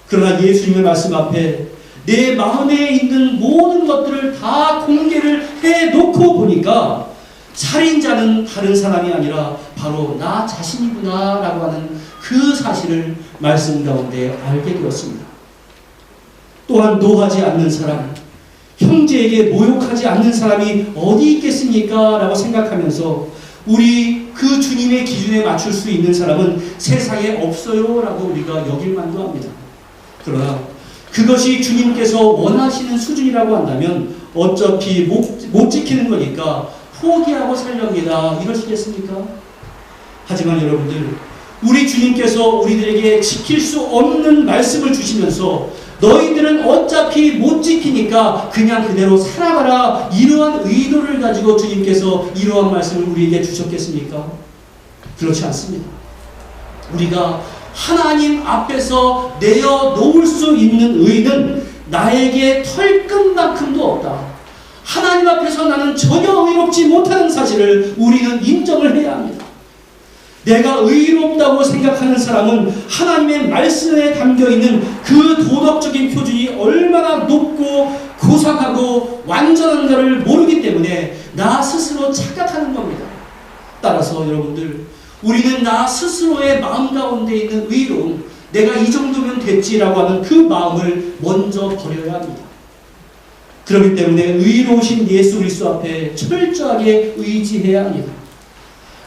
그러나 예수님의 말씀 앞에 내 마음에 있는 모든 것들을 다 공개를 해놓고 보니까 살인자는 다른 사람이 아니라 바로 나 자신이구나 라고 하는 그 사실을 말씀 가운데 알게 되었습니다. 또한 노하지 않는 사람, 형제에게 모욕하지 않는 사람이 어디 있겠습니까? 라고 생각하면서 우리 그 주님의 기준에 맞출 수 있는 사람은 세상에 없어요 라고 우리가 여길 만도 합니다. 그러나 그것이 주님께서 원하시는 수준이라고 한다면 어차피 못 지키는 거니까 포기하고 살렵니다. 이러시겠습니까? 하지만 여러분들, 우리 주님께서 우리들에게 지킬 수 없는 말씀을 주시면서 너희들은 어차피 못 지키니까 그냥 그대로 살아가라, 이러한 의도를 가지고 주님께서 이러한 말씀을 우리에게 주셨겠습니까? 그렇지 않습니다. 우리가 하나님 앞에서 내어 놓을 수 있는 의는 나에게 털끝만큼도 없다. 하나님 앞에서 나는 전혀 의롭지 못하는 사실을 우리는 인정을 해야 합니다. 내가 의롭다고 생각하는 사람은 하나님의 말씀에 담겨있는 그 도덕적인 표준이 얼마나 높고 고상하고 완전한가를 모르기 때문에 나 스스로 착각하는 겁니다. 따라서 여러분들, 우리는 나 스스로의 마음 가운데 있는 의로움, 내가 이 정도면 됐지라고 하는 그 마음을 먼저 버려야 합니다. 그렇기 때문에 의로우신 예수 그리스도 앞에 철저하게 의지해야 합니다.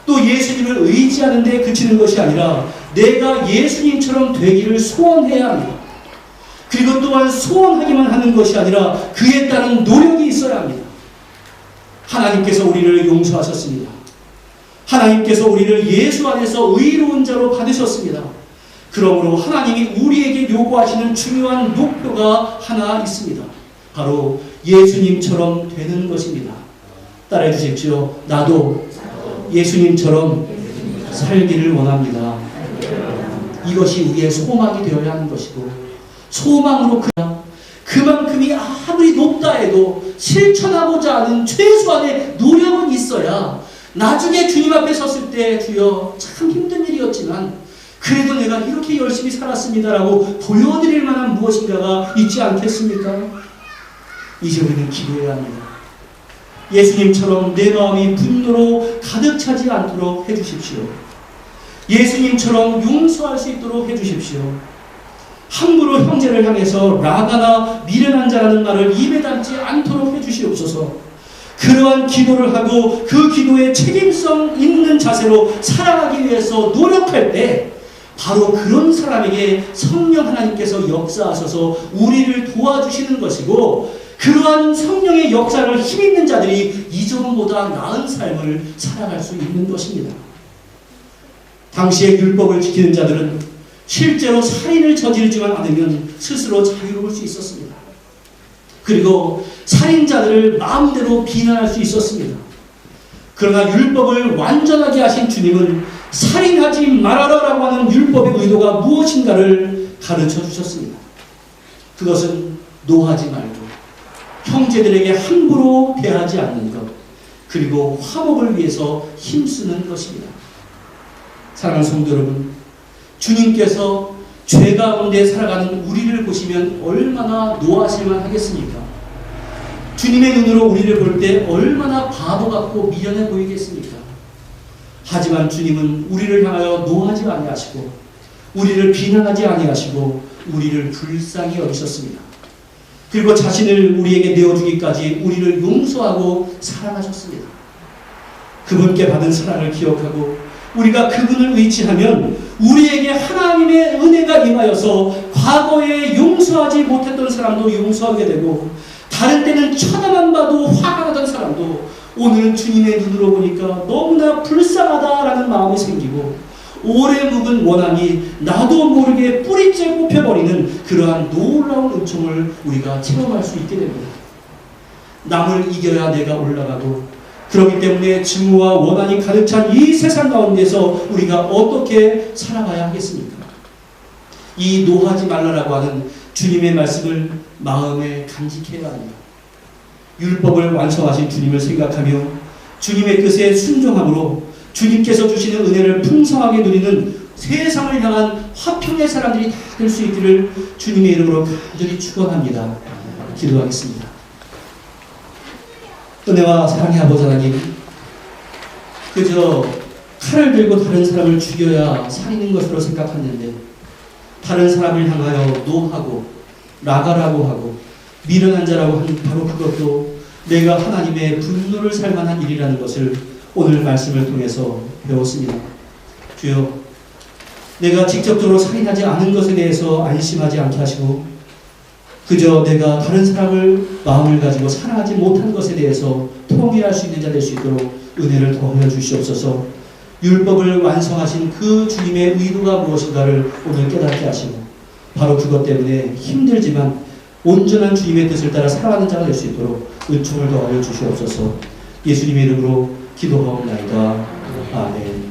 또 예수님을 의지하는 데 그치는 것이 아니라 내가 예수님처럼 되기를 소원해야 합니다. 그리고 또한 소원하기만 하는 것이 아니라 그에 따른 노력이 있어야 합니다. 하나님께서 우리를 용서하셨습니다. 하나님께서 우리를 예수 안에서 의로운 자로 받으셨습니다. 그러므로 하나님이 우리에게 요구하시는 중요한 목표가 하나 있습니다. 바로 예수님처럼 되는 것입니다. 따라해 주십시오. 나도 예수님처럼 살기를 원합니다. 이것이 우리의 소망이 되어야 하는 것이고, 소망으로 그만큼이 아무리 높다 해도 실천하고자 하는 최소한의 노력은 있어야 나중에 주님 앞에 섰을 때 주여 참 힘든 일이었지만 그래도 내가 이렇게 열심히 살았습니다라고 보여드릴 만한 무엇인가가 있지 않겠습니까? 이제 우리는 기도해야 합니다. 예수님처럼 내 마음이 분노로 가득 차지 않도록 해주십시오. 예수님처럼 용서할 수 있도록 해주십시오. 함부로 형제를 향해서 라가나 미련한 자라는 말을 입에 담지 않도록 해주시옵소서. 그러한 기도를 하고 그 기도에 책임성 있는 자세로 살아가기 위해서 노력할 때 바로 그런 사람에게 성령 하나님께서 역사하셔서 우리를 도와주시는 것이고, 그러한 성령의 역사를 힘있는 자들이 이전보다 나은 삶을 살아갈 수 있는 것입니다. 당시의 율법을 지키는 자들은 실제로 살인을 저지르지만 않으면 스스로 자유로울 수 있었습니다. 그리고 살인자들을 마음대로 비난할 수 있었습니다. 그러나 율법을 완전하게 하신 주님은 살인하지 말아라라고 하는 율법의 의도가 무엇인가를 가르쳐 주셨습니다. 그것은 노하지 말고 형제들에게 함부로 대하지 않는 것, 그리고 화목을 위해서 힘쓰는 것입니다. 사랑하는 성도 여러분, 주님께서 죄 가운데 살아가는 우리를 보시면 얼마나 노하실만 하겠습니까? 주님의 눈으로 우리를 볼 때 얼마나 바보 같고 미련해 보이겠습니까? 하지만 주님은 우리를 향하여 노하지 아니하시고 우리를 비난하지 아니하시고 우리를 불쌍히 여기셨습니다. 그리고 자신을 우리에게 내어주기까지 우리를 용서하고 사랑하셨습니다. 그분께 받은 사랑을 기억하고 우리가 그분을 의지하면 우리에게 하나님의 은혜가 임하여서 과거에 용서하지 못했던 사람도 용서하게 되고, 다른 때는 쳐다만 봐도 화가 나던 사람도 오늘은 주님의 눈으로 보니까 너무나 불쌍하다라는 마음이 생기고, 오래 묵은 원한이 나도 모르게 뿌리째 뽑혀버리는 그러한 놀라운 은총을 우리가 체험할 수 있게 됩니다. 남을 이겨야 내가 올라가고, 그렇기 때문에 증오와 원한이 가득 찬 이 세상 가운데서 우리가 어떻게 살아가야 하겠습니까? 이 노하지 말라라고 하는 주님의 말씀을 마음에 간직해야 합니다. 율법을 완성하신 주님을 생각하며 주님의 뜻에 순종함으로 주님께서 주시는 은혜를 풍성하게 누리는 세상을 향한 화평의 사람들이 다 될 수 있기를 주님의 이름으로 간절히 축원합니다. 기도하겠습니다. 은혜와 사랑의 아버지 하나님, 그저 칼을 들고 다른 사람을 죽여야 살인인 것으로 생각했는데 다른 사람을 향하여 노하고 라가라고 하고 미련한 자라고 하는 바로 그것도 내가 하나님의 분노를 살 만한 일이라는 것을 오늘 말씀을 통해서 배웠습니다. 주여, 내가 직접적으로 살인하지 않은 것에 대해서 안심하지 않게 하시고 그저 내가 다른 사람을 마음을 가지고 사랑하지 못한 것에 대해서 통일할 수 있는 자 될 수 있도록 은혜를 더하여 주시옵소서. 율법을 완성하신 그 주님의 의도가 무엇인가를 오늘 깨닫게 하시고 바로 그것 때문에 힘들지만 온전한 주님의 뜻을 따라 살아가는 자가 될 수 있도록 은총을 더하여 주시옵소서. 예수님의 이름으로 기도하옵나이다. 아멘.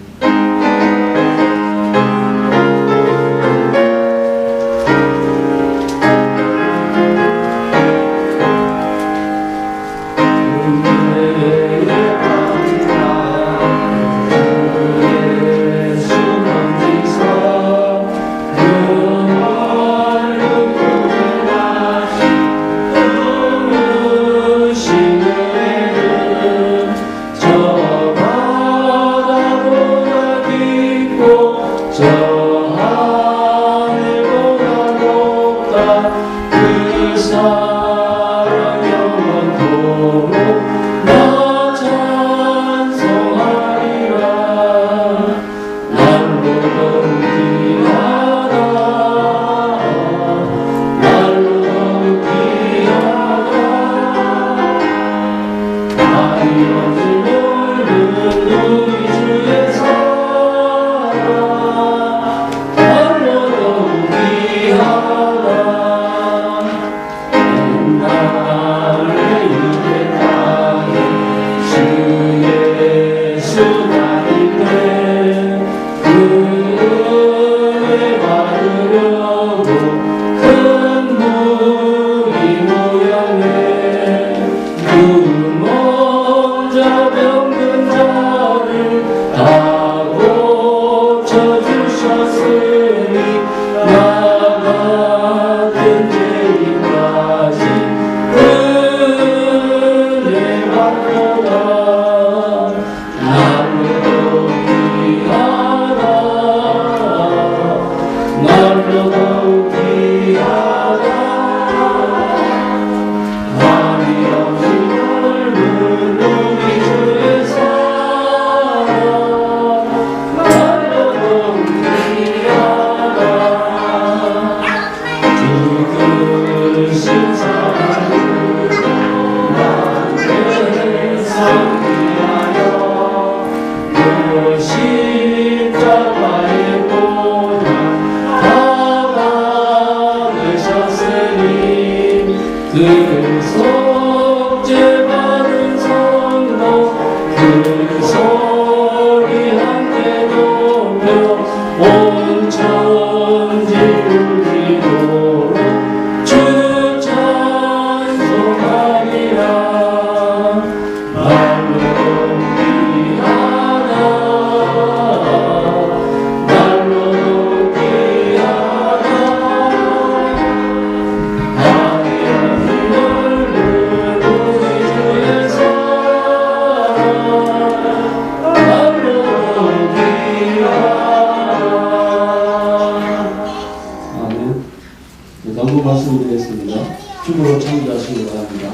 주부로 참여하시기 바랍니다.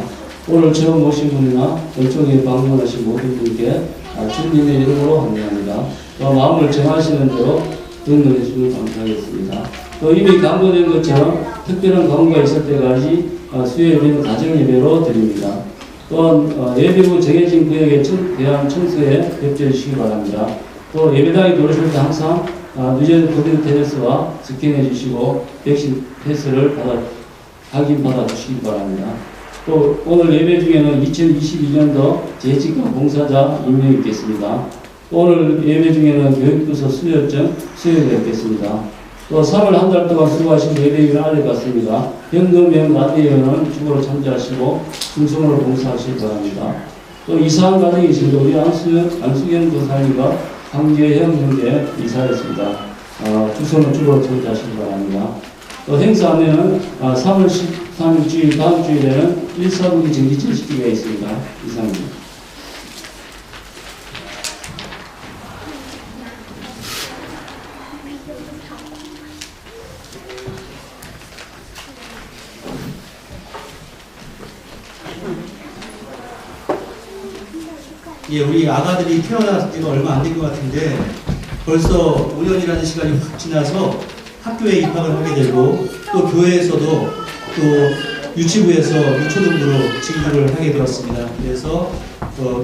오늘 처음 오신 분이나 일종에 방문하신 모든 분께 주님의 이름으로 환영합니다. 또 마음을 정하시는 대로 등록해 주시면 감사하겠습니다. 또 이미 강조된 것처럼 특별한 강구가 있을 때까지 수요예배는 가정예배로 드립니다. 또한 예배구 정해진 구역에 대한 청소에 협조해 주시기 바랍니다. 또 예배당에 들어오실 때 항상 누전 코비드 테스트와 스캔해 주시고 백신 패스를 확인받아 주시기 바랍니다. 또 오늘 예배 중에는 2022년도 재직과 봉사자 임명이 있겠습니다. 오늘 예배 중에는 교육부서 수요일정 수요일에 있겠습니다. 또 3월 한 달 동안 수고하신 예배인을 알려갔습니다. 현금형 라디오는 주보로 참조하시고 중성으로 봉사하시기 바랍니다. 또 이사한 가정이 있습니다. 우리 안수경 도사님과 황재형 형제 이사했습니다. 주소는 주보로 참조하시기 바랍니다. 또 행사하면은 3월 13일 주일 다음 주일에는 1사분기 정기철 식기가 있습니다. 이상입니다. 예, 우리 아가들이 태어난 지가 얼마 안 된 것 같은데 벌써 5년이라는 시간이 확 지나서 학교에 입학을 하게 되고 또 교회에서도 또 유치부에서 유초등부로 진급을 하게 되었습니다. 그래서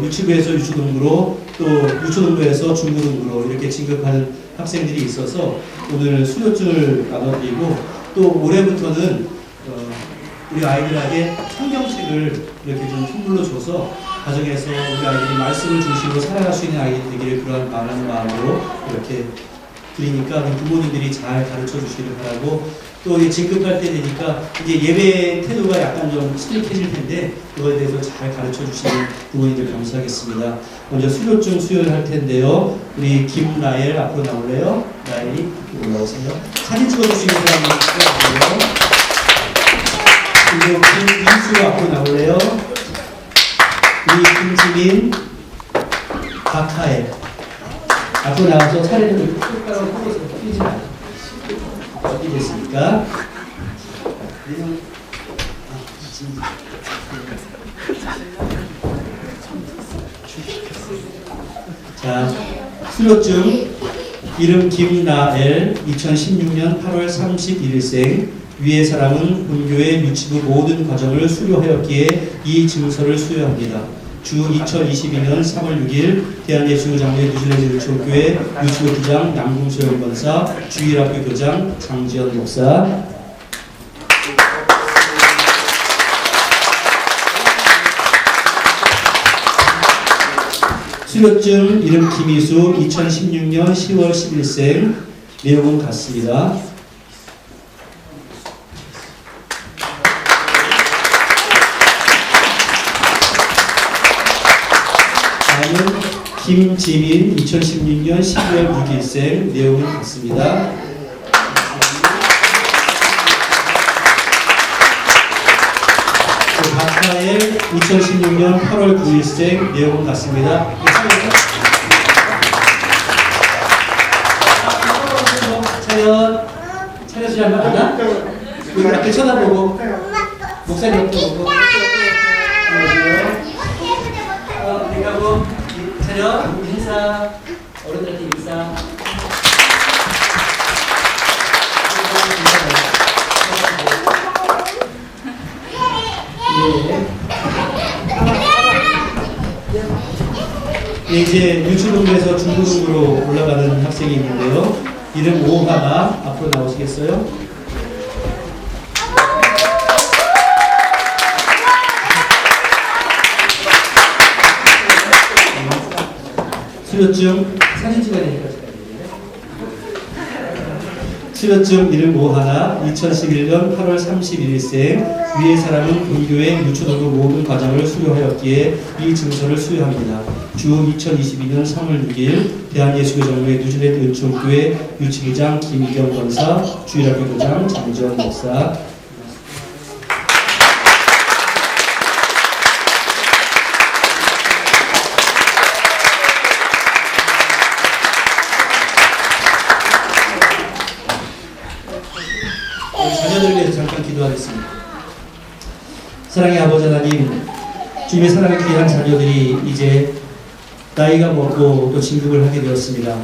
유치부에서 유초등부로 또 유초등부에서 중고등부로 이렇게 진급하는 학생들이 있어서 오늘 수료증을 나눠드리고 또 올해부터는 우리 아이들에게 성경책을 이렇게 좀 선물로 줘서 가정에서 우리 아이들이 말씀을 중심으로 살아갈 수 있는 아이들이 되기를 그런 마음으로 이렇게 드리니까 부모님들이 잘 가르쳐 주시길 바라고 또 이제 진급할 때 되니까 이제 예배 태도가 약간 좀 스틱해질 텐데 그거에 대해서 잘 가르쳐 주시는 부모님들 감사하겠습니다. 먼저 수료증 수여를 할 텐데요. 우리 김라엘 앞으로 나올래요? 라엘이 올라오세요. 사진 찍어줄 수 있는 사람이 있어요. 그리고 김민수 앞으로 나올래요? 우리 김지민, 박하혜 앞으로 나와서 차례를 똑바로 포커스 뛰지 마요. 어디 됐습니까? 자, 수료증 이름 김라엘 2016년 8월 31일생 위의 사람은 본교의 유치부 모든 과정을 수료하였기에 이 증서를 수여합니다. 주 2022년 3월 6일 대한예수장로회 뉴질랜드 유치교회 유치부 기장 남궁소영 권사 주일학교 교장 장지연 목사 수료증 이름 김희수 2016년 10월 10일생 내용은 같습니다. 김지민 2016년 12월 6일생 내용은 같습니다. 박하엘 2016년 8월 9일생 내용은 같습니다. 차렷이 한번 하나? 우리 앞에 쳐다보고 목사님 앞에 보고 그리고 차렷 인사 어른들한테 인사 네, 이제 유치동부에서 중고등부로 올라가는 학생이 있는데요. 이름 오하나 앞으로 나오시겠어요? 수료증 사진 찍어야 되니까 수료증 이름 오하나 2011년 8월 31일생 위의 사람은 본교의 유초등부 모든 과정을 수료하였기에 이 증서를 수여합니다. 주 2022년 3월 6일 대한예수교장로회 뉴질랜드 은총교회 유치기장 김희경 권사 주일학교 교장 장지원 목사 자녀들을 위해서 잠깐 기도하겠습니다. 사랑의 아버지 하나님, 주님의 사랑의 귀한 자녀들이 이제 나이가 먹고 또 진급을 하게 되었습니다.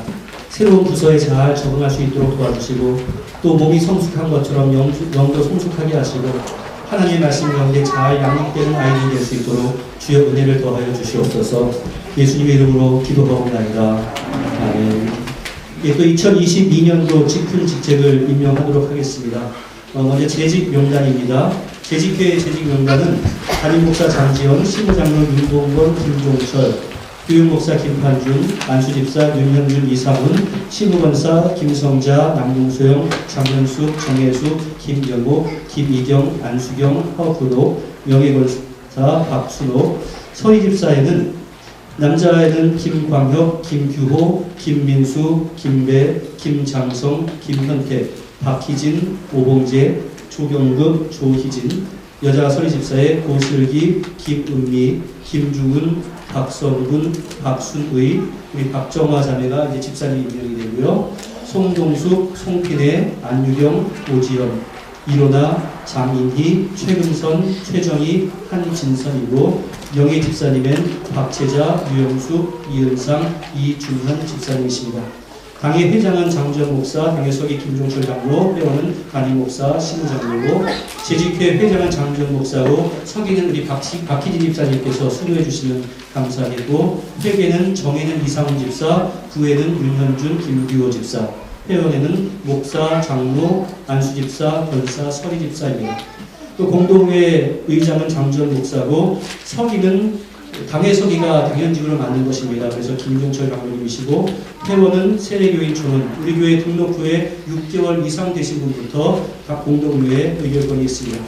새로운 부서에 잘 적응할 수 있도록 도와주시고 또 몸이 성숙한 것처럼 영도 성숙하게 하시고 하나님의 말씀 가운데 잘 양육되는 아이들이 될 수 있도록 주의 은혜를 더하여 주시옵소서. 예수님의 이름으로 기도하옵나이다. 아멘. 예, 또 2022년도 직분 직책을 임명하도록 하겠습니다. 먼저 재직 명단입니다. 재직회의 재직 명단은 담임목사 장지영, 시무장로 윤봉건, 김종철, 교육목사 김판준, 안수집사 윤현준, 이상훈, 시무권사 김성자, 남궁소영, 장현숙, 정혜숙, 김영호, 김이경, 안수경, 허구로, 명예권사 박순호, 서희집사에는 남자에는 김광혁, 김규호, 김민수, 김배, 김장성, 김현택, 박희진, 오봉재, 조경급, 조희진, 여자 서리집사의 고슬기, 김은미, 김중은, 박성군, 박순의, 우리 박정화 자매가 이제 집사님 임명이 되고요. 송동숙, 송필혜, 안유경, 오지연, 이로나, 장인희, 최금선, 최정희, 한진선이고 영예 집사님은 박채자, 유영숙, 이은상, 이준환 집사님이십니다. 당의 회장은 장주현 목사, 당의 서기 김종철 장로, 회원은 담임 목사 신우 장로고, 재직회 회장은 장주현 목사로, 서기는 우리 박희진 집사님께서 수료해 주시면 감사하겠고, 회계는 정회는 이상훈 집사, 부회는 윤현준 김규호 집사, 회원에는 목사, 장로, 안수 집사, 권사, 서리 집사입니다. 또 공동회 의장은 장주현 목사고, 서기는 당의 서기가 당연직으로 만든 것입니다. 그래서 김종철 장로님이시고, 회원은 세례교인 초는 우리 교회 등록 후에 6개월 이상 되신 분부터 각 공동회에 의결권이 있습니다.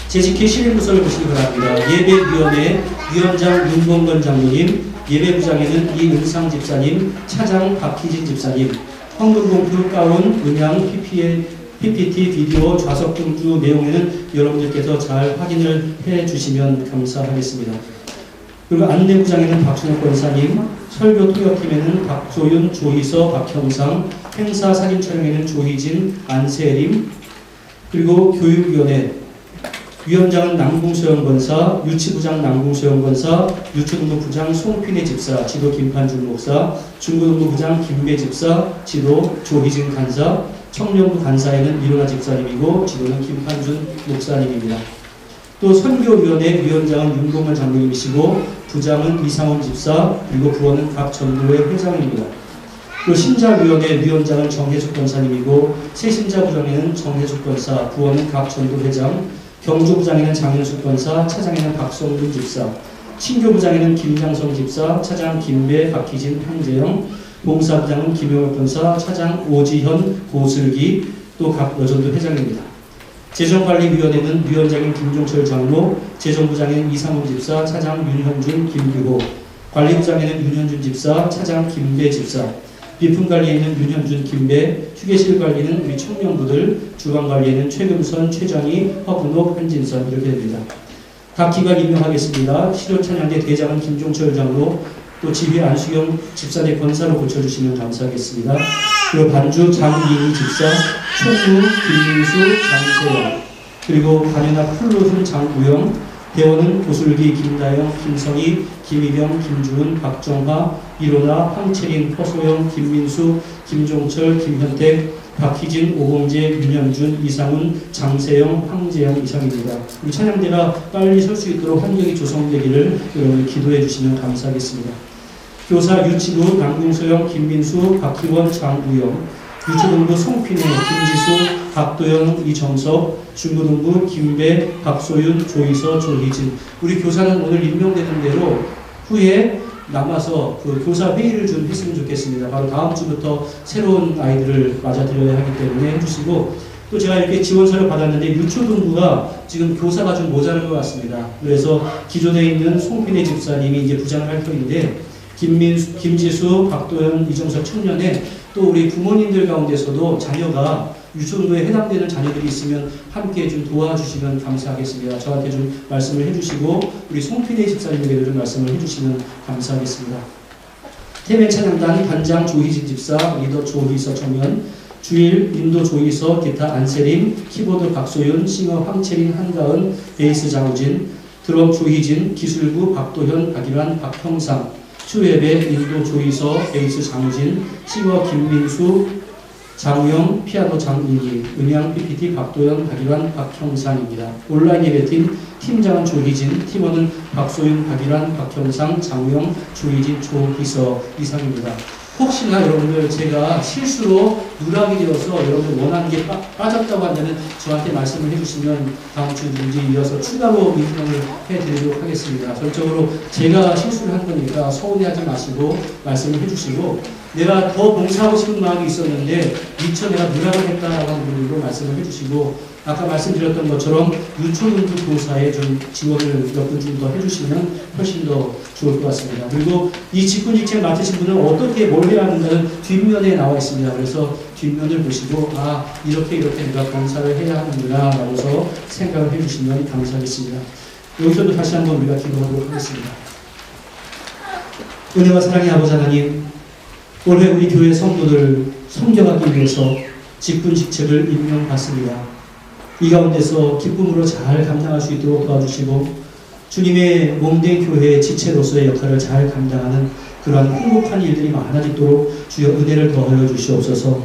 재직회 실행부서를 보시기 바랍니다. 예배위원회 위원장 윤봉건 장로님, 예배부장에는 이은상 집사님, 차장 박희진 집사님, 헌금봉투, 가운, 음향, PPT, 비디오, 좌석 등주 내용에는 여러분들께서 잘 확인을 해주시면 감사하겠습니다. 그리고 안내부장에는 박준혁 권사님, 설교 통역팀에는 박소윤, 조희서, 박형상, 행사 사진 촬영에는 조희진, 안세림, 그리고 교육위원회 위원장은 남궁소영 권사, 유치부장 남궁소영 권사, 유초등부부장 송필혜 집사, 지도 김판준 목사, 중고등부부장 김배 집사, 지도 조희진 간사, 청년부 간사에는 이론아 집사님이고 지도는 김판준 목사님입니다. 또 선교위원회 위원장은 윤봉만 장로님이시고 부장은 이상원 집사, 그리고 부원은 각 전도회 회장입니다. 또 신자위원회 위원장은 정혜숙 권사님이고 새신자부장에는 정혜숙 권사, 부원은 각 전도회장, 경조부장에는 장현숙 권사, 차장에는 박성준 집사, 친교부장에는 김장성 집사, 차장 김배, 박희진, 황재영, 봉사부장은 김용혁 권사, 차장 오지현, 고슬기, 또 각 여전도 회장입니다. 재정관리위원회는 위원장인 김종철 장로, 재정부장에는 이상훈 집사, 차장 윤현준, 김규호, 관리부장에는 윤현준 집사, 차장 김배 집사, 비품관리에는 윤현준, 김배, 휴게실 관리는 우리 청년부들, 주방관리에는 최금선, 최정희, 허분옥, 한진선 이렇게 됩니다. 각 기관 임명하겠습니다. 실효찬양대 대장은 김종철 장로, 또 지휘 안수경 집사대 권사로 고쳐주시면 감사하겠습니다. 그리고 반주 장이인희 집사, 총무 김민수, 장세영, 그리고 반연합 플로훈 장우영, 대원은 고슬기, 김다영, 김성희, 김희경, 김주은, 박정화, 이로나, 황채린, 허소영, 김민수, 김종철, 김현택, 박희진, 오봉재, 윤현준, 이상훈, 장세영, 황재영 이상입니다. 우리 찬양대가 빨리 설 수 있도록 환경이 조성되기를 여러분 기도해 주시면 감사하겠습니다. 교사 유치부 남궁소영, 김민수, 박희원, 장우영, 유초등부 송피네, 김지수, 박도영, 이정석, 중고등부 김배, 박소윤, 조희서, 조희진. 우리 교사는 오늘 임명되는 대로 후에 남아서 그 교사 회의를 좀 했으면 좋겠습니다. 바로 다음 주부터 새로운 아이들을 맞아들여야 하기 때문에 해주시고, 또 제가 이렇게 지원서를 받았는데 유초등부가 지금 교사가 좀 모자란 것 같습니다. 그래서 기존에 있는 송필의 집사님이 이제 부장을 할 터인데, 김지수, 박도현, 이정석 청년에 또 우리 부모님들 가운데서도 자녀가 유초등부에 해당되는 자녀들이 있으면 함께 좀 도와주시면 감사하겠습니다. 저한테 좀 말씀을 해주시고 우리 송필의 집사님에게도 좀 말씀을 해주시면 감사하겠습니다. 태백 찬양단 단장 조희진 집사, 리더 조희서 청년, 주일 인도 조희서, 기타 안세림, 키보드 박소윤, 싱어 황채린, 한가은, 베이스 장우진, 드럼 조희진, 기술부 박도현, 박일환, 박형상, 수예배 인도 조희서, 베이스 장우진, 싱어 김민수, 장우영, 피아노 장인기, 음향 PPT 박도현, 박일환, 박형상입니다. 온라인 예배팀 팀장은 조희진, 팀원은 박소윤, 박일환, 박형상, 장우영, 조희진, 조희서 이상입니다. 혹시나 여러분들 제가 실수로 누락이 되어서 여러분들 원하는 게 빠졌다고 한다면 저한테 말씀을 해주시면 다음 주 문제 이어서 추가로 인정을 해드리도록 하겠습니다. 전적으로 제가 실수를 한 거니까 서운해하지 마시고 말씀을 해주시고, 내가 더 봉사하고 싶은 마음이 있었는데 미처 내가 누락을 했다라고 하는 분들도 말씀을 해주시고, 아까 말씀드렸던 것처럼 유초등부 교사에 좀 지원을 몇 분 좀 더 해주시면 훨씬 더 좋을 것 같습니다. 그리고 이 직분직책 맡으신 분은 어떻게 뭘 해야 하는가는 뒷면에 나와 있습니다. 그래서 뒷면을 보시고 이렇게 내가 봉사를 해야 하는구나 라고서 생각을 해주시면 감사하겠습니다. 여기서도 다시 한번 우리가 기도하도록 하겠습니다. 은혜와 사랑의 아버지 하나님, 올해 우리 교회 성도들 섬겨가기 위해서 직분직책을 임명받습니다. 이 가운데서 기쁨으로 잘 감당할 수 있도록 도와주시고, 주님의 몸된 교회의 지체로서의 역할을 잘 감당하는 그러한 행복한 일들이 많아지도록 주여 은혜를 더하여 주시옵소서.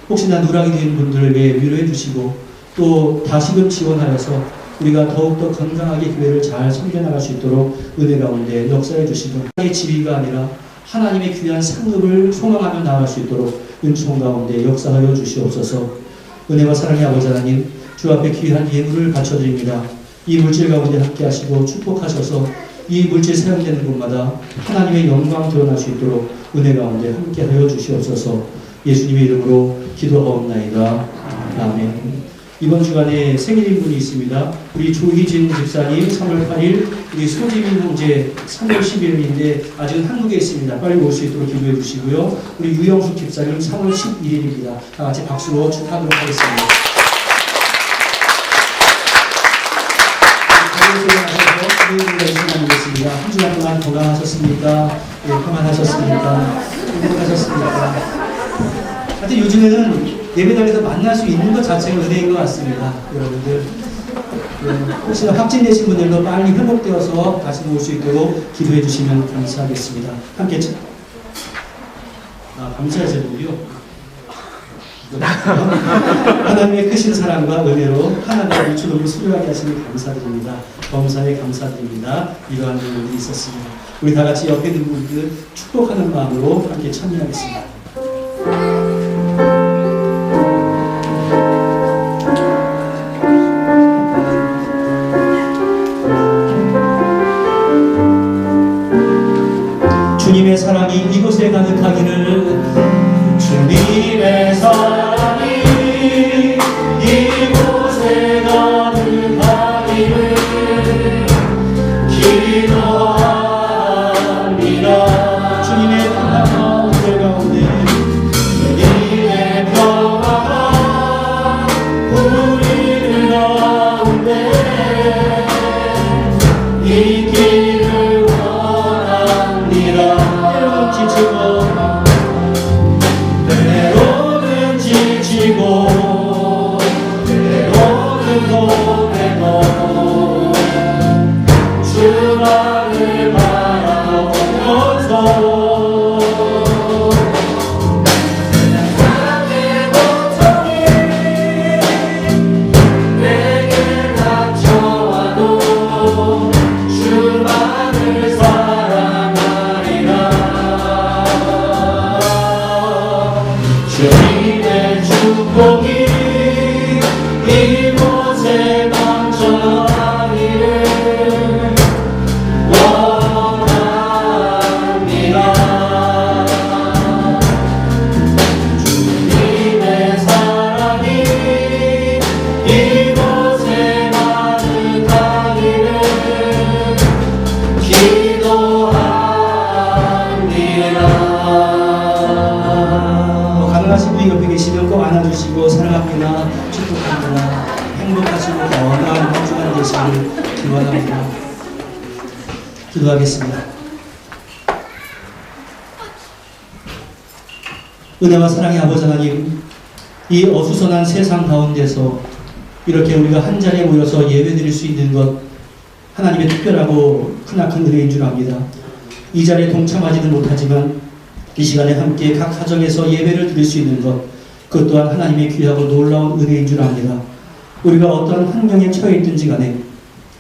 혹시나 누락이 된 분들을 위로해 주시고 또 다시금 지원하여서 우리가 더욱더 건강하게 교회를 잘 섬겨나갈 수 있도록 은혜 가운데 역사해 주시고 하나님의 지위가 아니라 하나님의 귀한 상급을 소망하며 나아갈 수 있도록 은총 가운데 역사하여 주시옵소서. 은혜와 사랑의 아버지 하나님, 주 앞에 귀한 예물을 바쳐드립니다. 이 물질 가운데 함께 하시고 축복하셔서 이 물질 사용되는 곳마다 하나님의 영광 드러날 수 있도록 은혜 가운데 함께 하여 주시옵소서. 예수님의 이름으로 기도하옵나이다. 아멘. 이번 주간에 생일인 분이 있습니다. 우리 조희진 집사님 3월 8일, 우리 소지민 형제 3월 10일인데 아직은 한국에 있습니다. 빨리 올 수 있도록 기도해 주시고요. 우리 유영숙 집사님 3월 11일입니다. 다 같이 박수로 축하하도록 하겠습니다. 말씀드리겠습니다. 한 주간 동안 건강하셨습니까? 네, 평안하셨습니까? 행복하셨습니까? 하여튼 요즘에는 예배당에서 만날 수 있는 것 자체가 은혜인 것 같습니다. 여러분들 네, 혹시나 확진되신 분들도 빨리 회복되어서 다시 올 수 있도록 기도해 주시면 감사하겠습니다. 함께 감사의 제목이요. 하나님의 크신 사랑과 은혜로 하나님의 일초를 수료하게 하시니 감사드립니다. 범사에 감사드립니다. 이러한 일이 있었습니다. 우리 다 같이 옆에 있는 분들 축복하는 마음으로 함께 참여하겠습니다. 주님의 사랑이 이곳에 가득하기를, 주님의 사랑이 이곳에 가득하기를 기도합니다. 주님의 평화가 우리 가운데, 주님의 평화가 우리 가운데 있기를 원합니다. 때로는 지치고 때로는 고되고 주만을 바라보면서 사랑의 고통이 내게 닥쳐와도 주만을 사랑하리라. 주님의 축복이 이곳에 넘쳐나기를 원합니다. 주님의 사랑이 이곳에 가득하기를 기도합니다. 가능하신 분이 옆에 계시면 꼭 안아주시고 사랑합니다. 축복합니다. 행복하시고 건강한 한 주간 되시길 기원합니다. 기도하겠습니다. 은혜와 사랑의 아버지 하나님, 이 어수선한 세상 가운데서 이렇게 우리가 한 자리에 모여서 예배드릴 수 있는 것, 하나님의 특별하고 크나큰 은혜인 줄 압니다. 이 자리에 동참하지는 못하지만 이 시간에 함께 각 가정에서 예배를 드릴 수 있는 것, 그것 또한 하나님의 귀하고 놀라운 은혜인 줄 압니다. 우리가 어떠한 환경에 처해 있든지 간에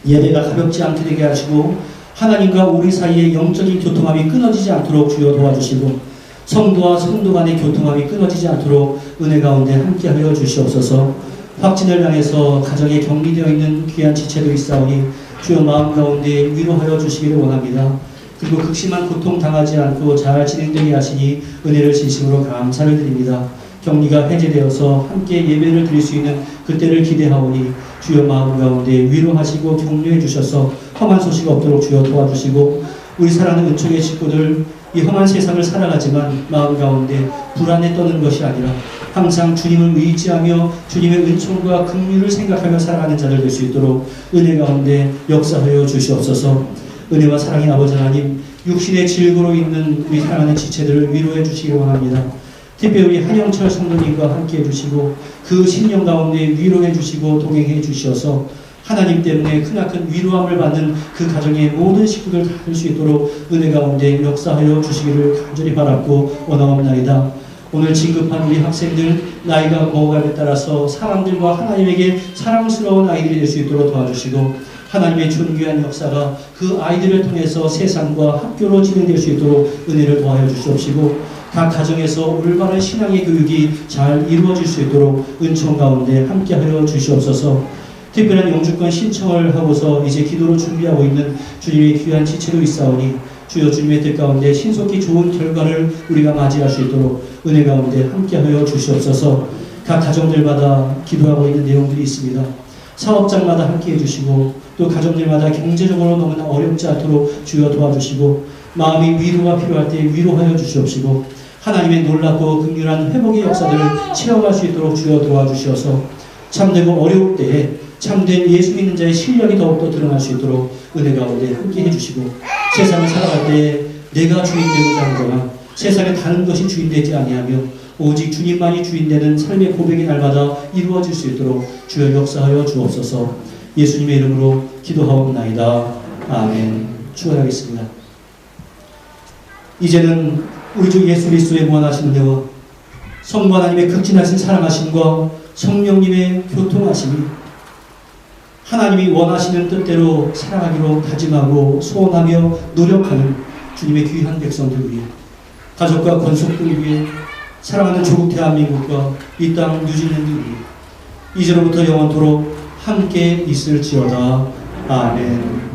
예배가 가볍지 않게 되게 하시고 하나님과 우리 사이의 영적인 교통함이 끊어지지 않도록 주여 도와주시고 성도와 성도 간의 교통함이 끊어지지 않도록 은혜 가운데 함께하여 주시옵소서. 확진을 향해서 가정에 격리되어 있는 귀한 지체도 있사오니 주여 마음 가운데 위로하여 주시기를 원합니다. 그리고 극심한 고통 당하지 않고 잘 진행되게 하시니 은혜를 진심으로 감사를 드립니다. 격리가 해제되어서 함께 예배를 드릴 수 있는 그때를 기대하오니 주여 마음 가운데 위로하시고 격려해 주셔서 험한 소식 없도록 주여 도와주시고 우리 사랑하는 은총의 식구들 이 험한 세상을 살아가지만 마음 가운데 불안에 떠는 것이 아니라 항상 주님을 의지하며 주님의 은총과 긍휼을 생각하며 살아가는 자들 될 수 있도록 은혜 가운데 역사하여 주시옵소서. 은혜와 사랑의 아버지 하나님, 육신의 질고로 있는 우리 사랑하는 지체들을 위로해 주시기 원합니다. 특별히 우리 한영철 성도님과 함께 해주시고 그 심령 가운데 위로해 주시고 동행해 주셔서 하나님 때문에 크나큰 위로함을 받는 그 가정의 모든 식구들 다 될 수 있도록 은혜 가운데 역사하여 주시기를 간절히 바랐고 원하옵나이다. 오늘 진급한 우리 학생들 나이가 먹어감에 따라서 사람들과 하나님에게 사랑스러운 아이들이 될 수 있도록 도와주시고 하나님의 존귀한 역사가 그 아이들을 통해서 세상과 학교로 진행될 수 있도록 은혜를 더하여 주시옵시고 각 가정에서 올바른 신앙의 교육이 잘 이루어질 수 있도록 은총 가운데 함께하여 주시옵소서. 특별한 영주권 신청을 하고서 이제 기도로 준비하고 있는 주님의 귀한 지체로 있사오니 주여 주님의 뜻 가운데 신속히 좋은 결과를 우리가 맞이할 수 있도록 은혜 가운데 함께하여 주시옵소서. 각 가정들마다 기도하고 있는 내용들이 있습니다. 사업장마다 함께해 주시고 또 가정들마다 경제적으로 너무나 어렵지 않도록 주여 도와주시고 마음이 위로가 필요할 때 위로하여 주시옵시고 하나님의 놀랍고 긍휼한 회복의 역사들을 체험할 수 있도록 주여 도와주시어서 참되고 어려울 때에 참된 예수 믿는 자의 실력이 더욱더 드러날 수 있도록 은혜 가운데 함께해 주시고 세상을 살아갈 때에 내가 주인 되고자 하거나 세상에 다른 것이 주인 되지 아니하며 오직 주님만이 주인 되는 삶의 고백이 날마다 이루어질 수 있도록 주여 역사하여 주옵소서. 예수님의 이름으로 기도하옵나이다. 아멘. 축원하겠습니다. 이제는 우리 주 예수 그리스도의 무한하신 은혜와 성부 하나님의 극진하신 사랑하심과 성령님의 교통하심이 하나님이 원하시는 뜻대로 살아가기로 다짐하고 소원하며 노력하는 주님의 귀한 백성들 위해 가족과 권속들 위해 사랑하는 조국 대한민국과 이 땅 뉴질랜드 위해 이제로부터 영원토록 함께 있을지어다. 아멘.